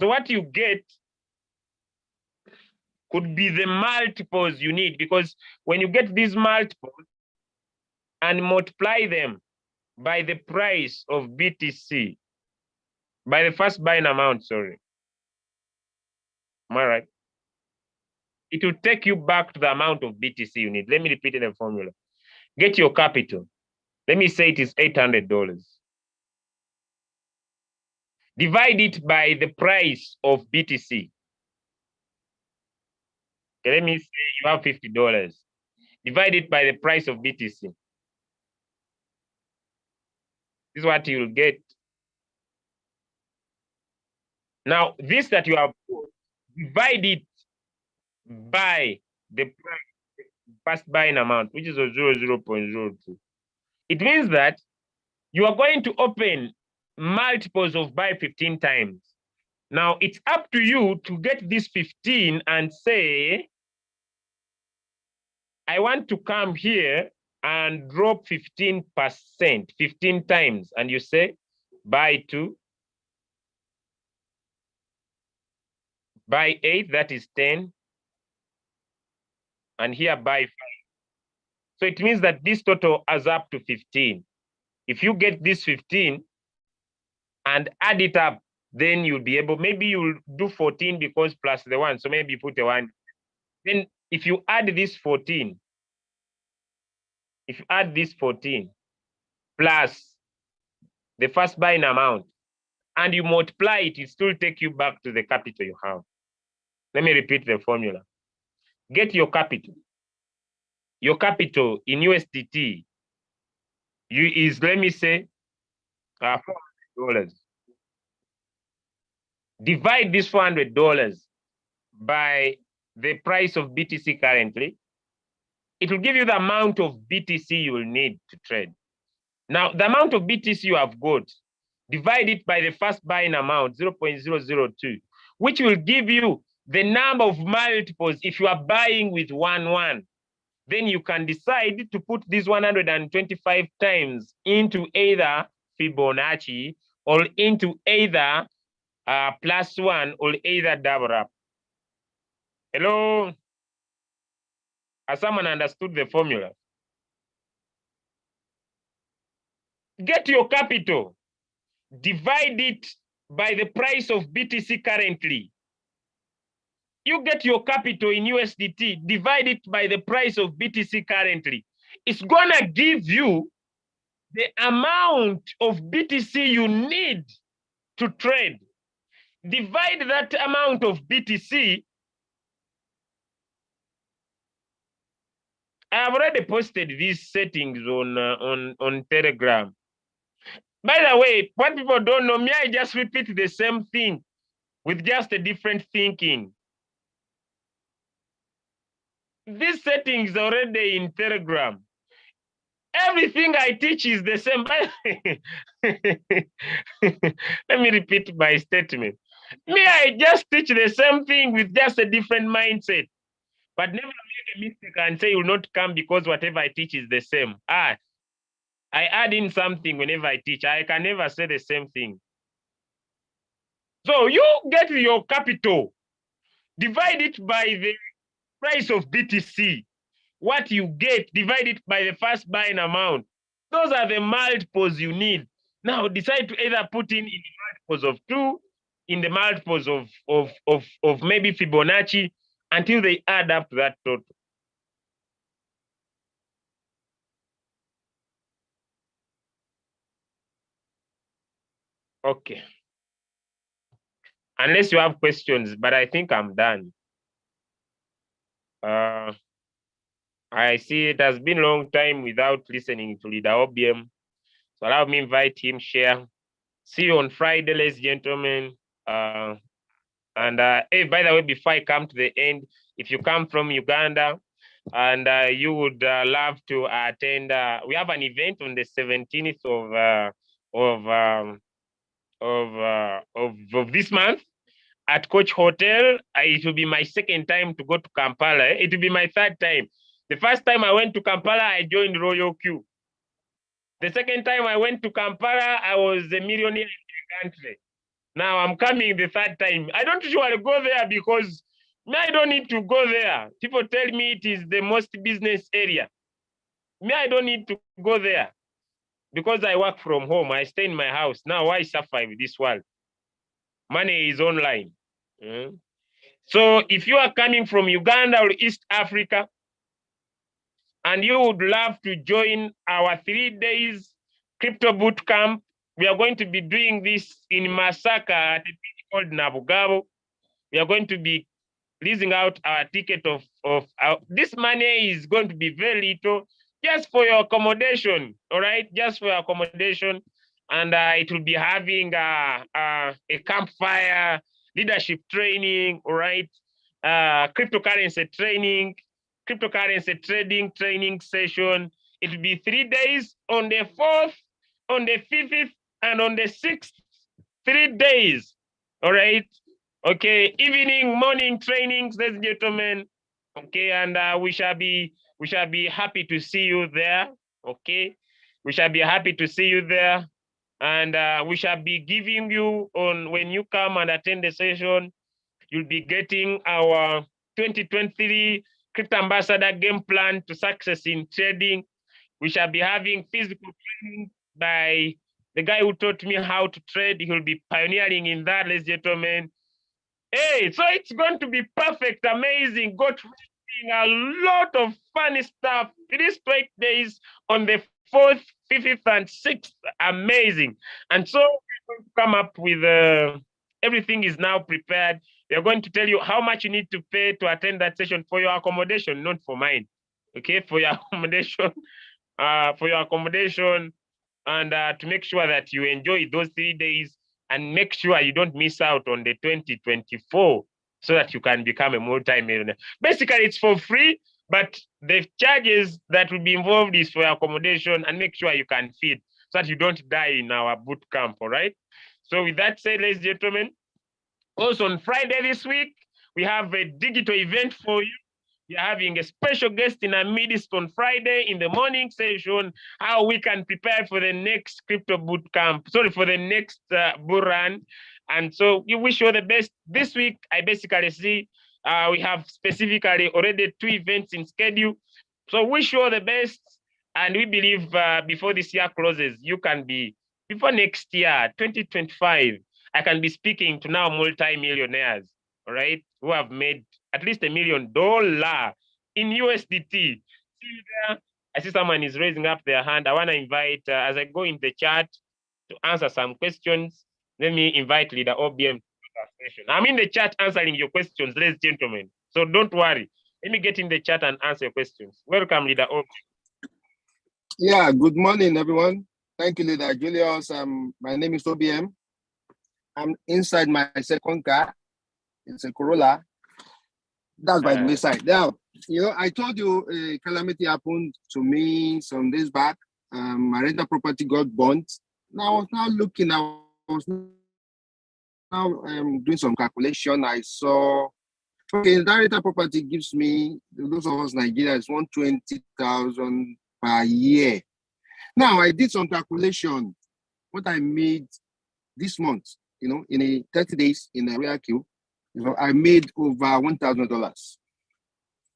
So what you get could be the multiples you need, because when you get these multiples and multiply them by the price of BTC, by the first buying amount, sorry. Am I right? It will take you back to the amount of BTC you need. Let me repeat the formula. Get your capital. Let me say it is $800. Divide it by the price of BTC. Okay, let me say you have $50. Divide it by the price of BTC. This is what you'll get. Now, this that you have put, divide it by the price, first buying amount, which is a 0.02. It means that you are going to open multiples of buy 15 times. Now, it's up to you to get this 15 and say, I want to come here and drop 15%, 15 times. And you say, buy 2, buy 8, that is 10. and here buy 5. So it means that this total adds up to 15. If you get this 15 and add it up, then you'll be able, maybe you'll do 14 because plus the 1. So maybe you put a 1. Then if you add this 14, if you add this 14 plus the first buying amount and you multiply it, it still take you back to the capital you have. Let me repeat the formula. Get your capital. Your capital in USDT is, let me say, $400. Divide this $400 by the price of BTC currently. It will give you the amount of BTC you will need to trade. Now, the amount of BTC you have got, divide it by the first buying amount, 0.002, which will give you the number of multiples if you are buying with 1-1. Then you can decide to put these 125 times into either Fibonacci or into either +1 or either double up. Hello? Has someone understood the formula? Get your capital, divide it by the price of BTC currently. You get your capital in USDT, divide it by the price of BTC currently. It's gonna give you the amount of BTC you need to trade. Divide that amount of BTC. I have already posted these settings on Telegram. By the way, what people don't know, me, I just repeat the same thing with just a different thinking. These settings are already in Telegram. Everything I teach is the same. Let me repeat my statement. Me, I just teach the same thing with just a different mindset. But never make a mistake and say you will not come because whatever I teach is the same. I add in something whenever I teach. I can never say the same thing. So you get your capital, divide it by the price of BTC. What you get, divide it by the first buying amount. Those are the multiples you need. Now decide to either put in the multiples of 2, in the multiples of maybe Fibonacci, until they add up to that total. Okay. Unless you have questions, but I think I'm done. I see it has been a long time without listening to Leader OBM. So allow me invite him, share. See you on Friday, ladies and gentlemen. Hey, by the way, before I come to the end, if you come from Uganda and you would love to attend, we have an event on the 17th of this month at Coach Hotel. It will be my second time to go to Kampala. It will be my third time. The first time I went to Kampala, I joined Royalq. The second time I went to Kampala, I was a millionaire in the country. Now I'm coming the third time. I don't usually go there because me, I don't need to go there. People tell me it is the most business area. Me, I don't need to go there because I work from home. I stay in my house. Now why suffer with this world? Money is online. So if you are coming from Uganda or East Africa and you would love to join our 3 days crypto boot camp, we are going to be doing this in Masaka at a place called Nabugabo. We are going to be leasing out our ticket of this money is going to be very little, just for your accommodation, all right? Just for your accommodation. And it will be having a campfire, leadership training, all right? Cryptocurrency training, cryptocurrency trading training session. It will be 3 days, on the 4th, on the 5th, and on the 6th, 3 days, all right? Okay, evening, morning trainings, ladies and gentlemen. Okay, and we shall be happy to see you there. Okay, we shall be happy to see you there, and we shall be giving you on when you come and attend the session. You'll be getting our 2023 Crypto Ambassador game plan to success in trading. We shall be having physical training by the guy who taught me how to trade. He'll be pioneering in that, ladies and gentlemen. Hey, so it's going to be perfect, amazing, got a lot of funny stuff. It is 20 days on the 4th, 5th, and 6th. Amazing. And so we're going to come up with everything is now prepared. We're going to tell you how much you need to pay to attend that session for your accommodation, not for mine. Okay, for your accommodation, and to make sure that you enjoy those 3 days and make sure you don't miss out on the 2024 so that you can become a multi-millionaire. Basically, it's for free, but the charges that will be involved is for your accommodation and make sure you can feed so that you don't die in our boot camp, all right? So with that said, ladies and gentlemen, also on Friday this week, we have a digital event for you. We are having a special guest in our midst on Friday in the morning session, how we can prepare for the next crypto boot camp, for the next bull run. And so we wish you all the best. This week, I basically see we have specifically already 2 events in schedule. So wish you all the best. And we believe before this year closes, you can be, before next year, 2025, I can be speaking to now multi-millionaires, all right, who have made at least $1 million in USDT. I see someone is raising up their hand. I want to invite, as I go in the chat to answer some questions, let me invite Leader OBM to the session. I'm in the chat answering your questions, ladies and gentlemen. So don't worry. Let me get in the chat and answer your questions. Welcome, Leader OBM. Yeah, good morning, everyone. Thank you, Leader Julius. My name is OBM. I'm inside my second car. It's a Corolla. That's by the wayside. Now, I told you a calamity happened to me some days back. My rental property got burnt. Now, I was now looking, doing some calculation. I saw, okay, that rental property gives me, those of us in Nigeria, is 120,000 per year. Now, I did some calculation, what I made this month, in a 30 days in a Royalq, I made over $1,000.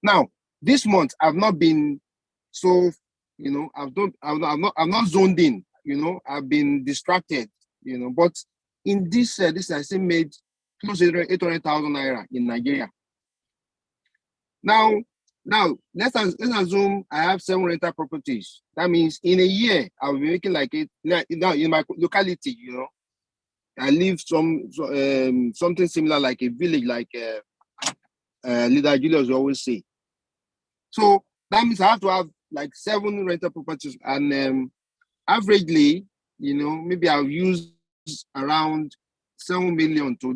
Now, this month I've not been so, I've not zoned in, I've been distracted, but in this I still made close to 800,000 naira in Nigeria. Now let's assume I have 7 rental properties. That means in a year I'll be making like it now in my locality, I live something similar like a village, like Leader Julius always say. So that means I have to have like 7 rental properties, and averagely, maybe I'll use around 7 million to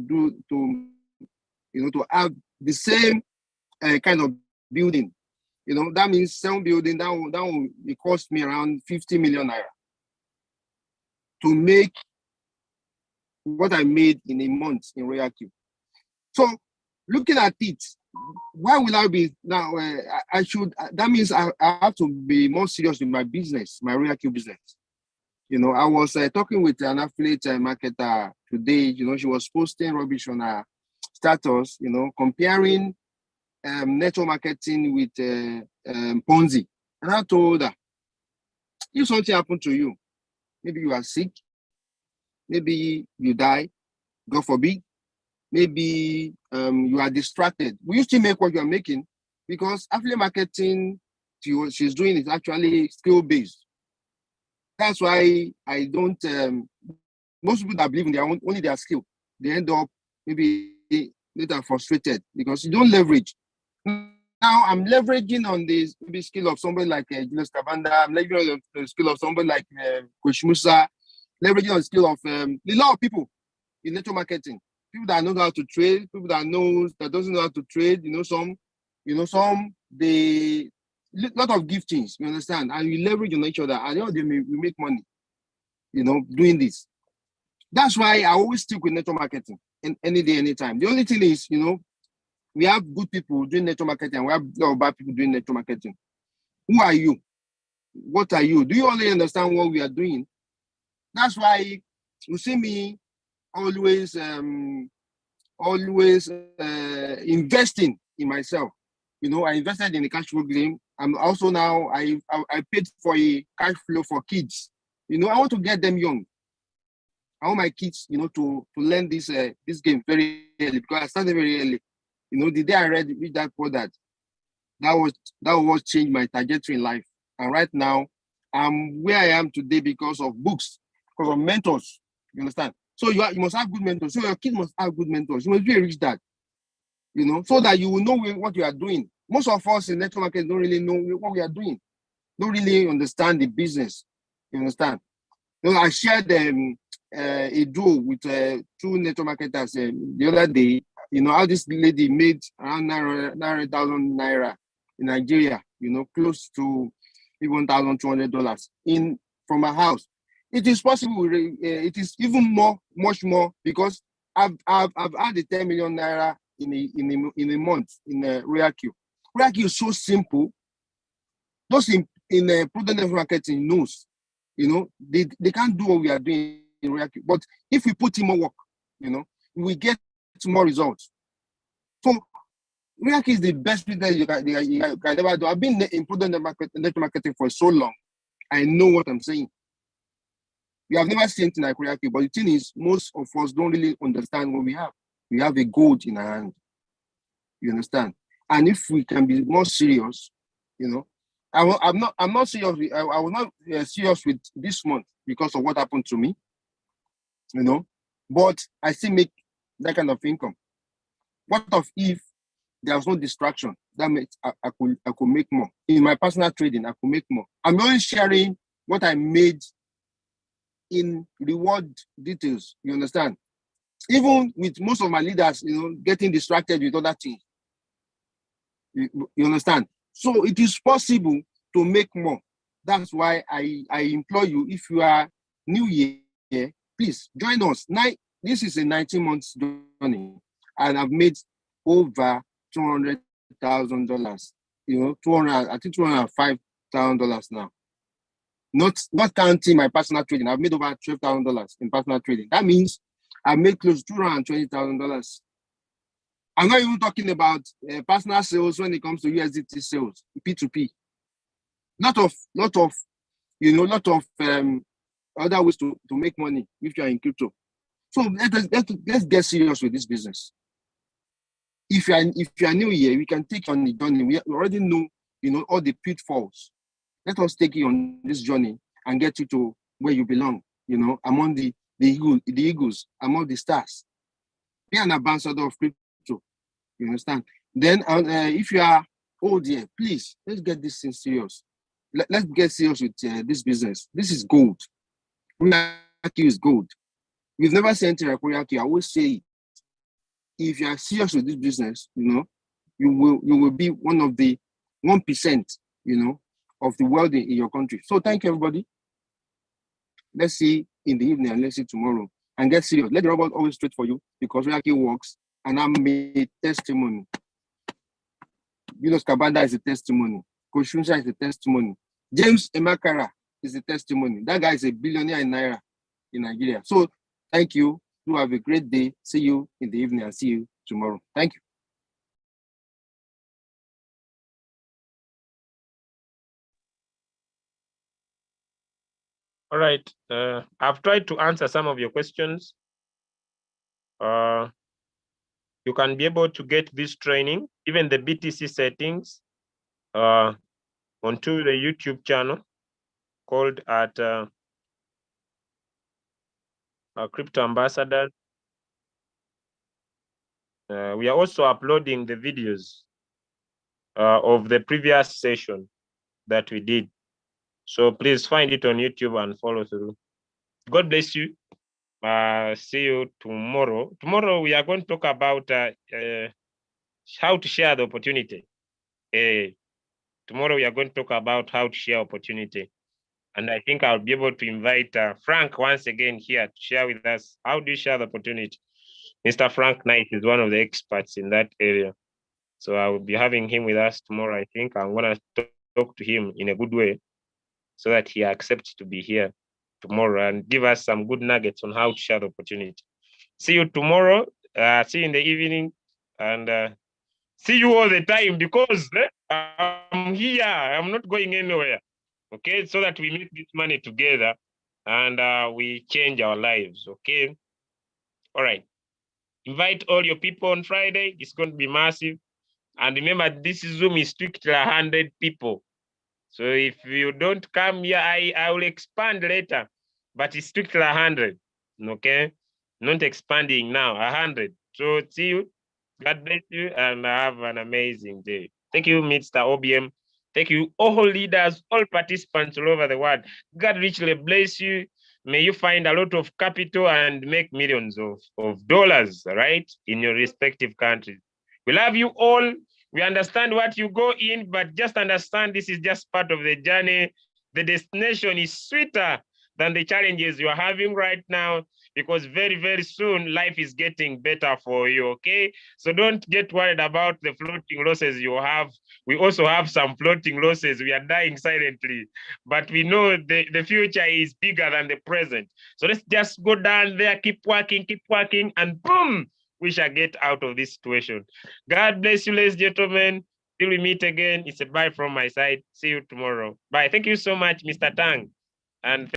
have the same kind of building. That means 7 building that will cost me around 50 million naira to make what I made in a month in Royalq. So looking at it, why will I be now? That means I have to be more serious with my business, my Royalq business. I was talking with an affiliate marketer today. She was posting rubbish on her status, comparing network marketing with Ponzi. And I told her, if something happened to you, maybe you are sick, maybe you die, God forbid. Maybe you are distracted. Will you still make what you are making? Because affiliate marketing, she's doing is actually skill-based. That's why I don't, most people that believe in only their skill, they end up maybe later frustrated because you don't leverage. Now I'm leveraging on this maybe skill of somebody like Julius Kabanda. I'm leveraging on the skill of somebody like Coach Musa. Leveraging on the skill of a lot of people in network marketing. People that know how to trade, people that doesn't know how to trade. Some they lot of giftings. You understand, and we leverage on each other, and we make money. Doing this. That's why I always stick with network marketing, any day, anytime. The only thing is, we have good people doing network marketing, and we have a lot of bad people doing network marketing. Who are you? What are you? Do you only understand what we are doing? That's why you see me always investing in myself. I invested in a cash flow game. I'm also now, I paid for a cash flow for kids. I want to get them young. I want my kids, to learn this game very early, because I started very early. The day I read that product, that was changed my trajectory in life. And right now, I'm where I am today because of books, because of mentors. You understand? So you must have good mentors. So your kid must have good mentors. You must be a rich dad, so that you will know what you are doing. Most of us in network market don't really know what we are doing, don't really understand the business. You understand? I shared a duo with two network marketers the other day. How this lady made around 900,000 naira in Nigeria, close to $1,200 from her house. It is possible. It is even much more, because I've had the 10 million naira in a month in Royalq. Royalq is so simple. Those in product network marketing knows, they can't do what we are doing in Royalq. But if we put in more work, we get more results. So Royalq is the best business you can ever do. I've been in product network marketing for so long. I know what I'm saying. We have never seen anything like Royalq, but the thing is, most of us don't really understand what we have. We have a gold in our hand. You understand? And if we can be more serious, I'm not serious. I was not serious with this month because of what happened to me, but I still make that kind of income. What if there was no distraction? That makes I could make more. In my personal trading, I could make more. I'm only sharing what I made in reward details. You understand? Even with most of my leaders, getting distracted with other things. You understand? So it is possible to make more. That's why I implore you, if you are new here, please join us. This is a 19 months journey, and I've made over $200,000. I think $205,000 now. Not counting my personal trading. I've made over $12,000 in personal trading. That means I made close to $220,000. I'm not even talking about personal sales when it comes to USDT sales, P2P. Lot of other ways to make money if you are in crypto. So let's get serious with this business. If you are new here, we can take you on the journey. We already know all the pitfalls. Let us take you on this journey and get you to where you belong. Among the eagles, among the stars. Be an ambassador of crypto. You understand? Then, if you are old here, please, let's get this thing serious. Let's get serious with this business. This is gold. Royalq is gold. We've never seen anything like Royalq. I always say, if you are serious with this business, you will be one of the 1%, of the wealth in your country. So thank you, everybody. Let's see in the evening and let's see tomorrow. And get serious. Let the robot always straight for you, because Royalq works. And I'm a testimony. Yunus Kabanda is a testimony. Koshunsa is a testimony. James Emakara is a testimony. That guy is a billionaire in Naira in Nigeria. So thank you. Do have a great day. See you in the evening and see you tomorrow. Thank you. All right. I've tried to answer some of your questions. You can be able to get this training, even the BTC settings, onto the YouTube channel called at Crypto Ambassadors. We are also uploading the videos of the previous session that we did. So please find it on YouTube and follow through. God bless you. See you tomorrow. Tomorrow we are going to talk about how to share the opportunity. Tomorrow we are going to talk about how to share opportunity. And I think I'll be able to invite Frank once again here to share with us how do you share the opportunity. Mr. Frank Knight is one of the experts in that area. So I will be having him with us tomorrow. I think I'm going to talk to him in a good way so that he accepts to be here tomorrow and give us some good nuggets on how to share the opportunity. See you tomorrow. See you in the evening. And see you all the time because I'm here. I'm not going anywhere. Okay, so that we make this money together and we change our lives. Okay. All right. Invite all your people on Friday. It's going to be massive. And remember, this Zoom is strictly 100 people. So if you don't come here, I will expand later, but it's strictly 100. Okay. Not expanding now, 100. So see you. God bless you and have an amazing day. Thank you, Mr. OBM. Thank you, all leaders, all participants all over the world. God richly bless you. May you find a lot of capital and make millions of dollars, right, in your respective countries. We love you all. We understand what you go in, but just understand this is just part of the journey. The destination is sweeter than the challenges you are having right now, because very, very soon life is getting better for you, okay? So don't get worried about the floating losses you have. We also have some floating losses. We are dying silently, but we know the future is bigger than the present. So let's just go down there, keep working, and boom, we shall get out of this situation. God bless you, ladies and gentlemen. Till we meet again, it's a bye from my side. See you tomorrow. Bye. Thank you so much, Mr. Tang. And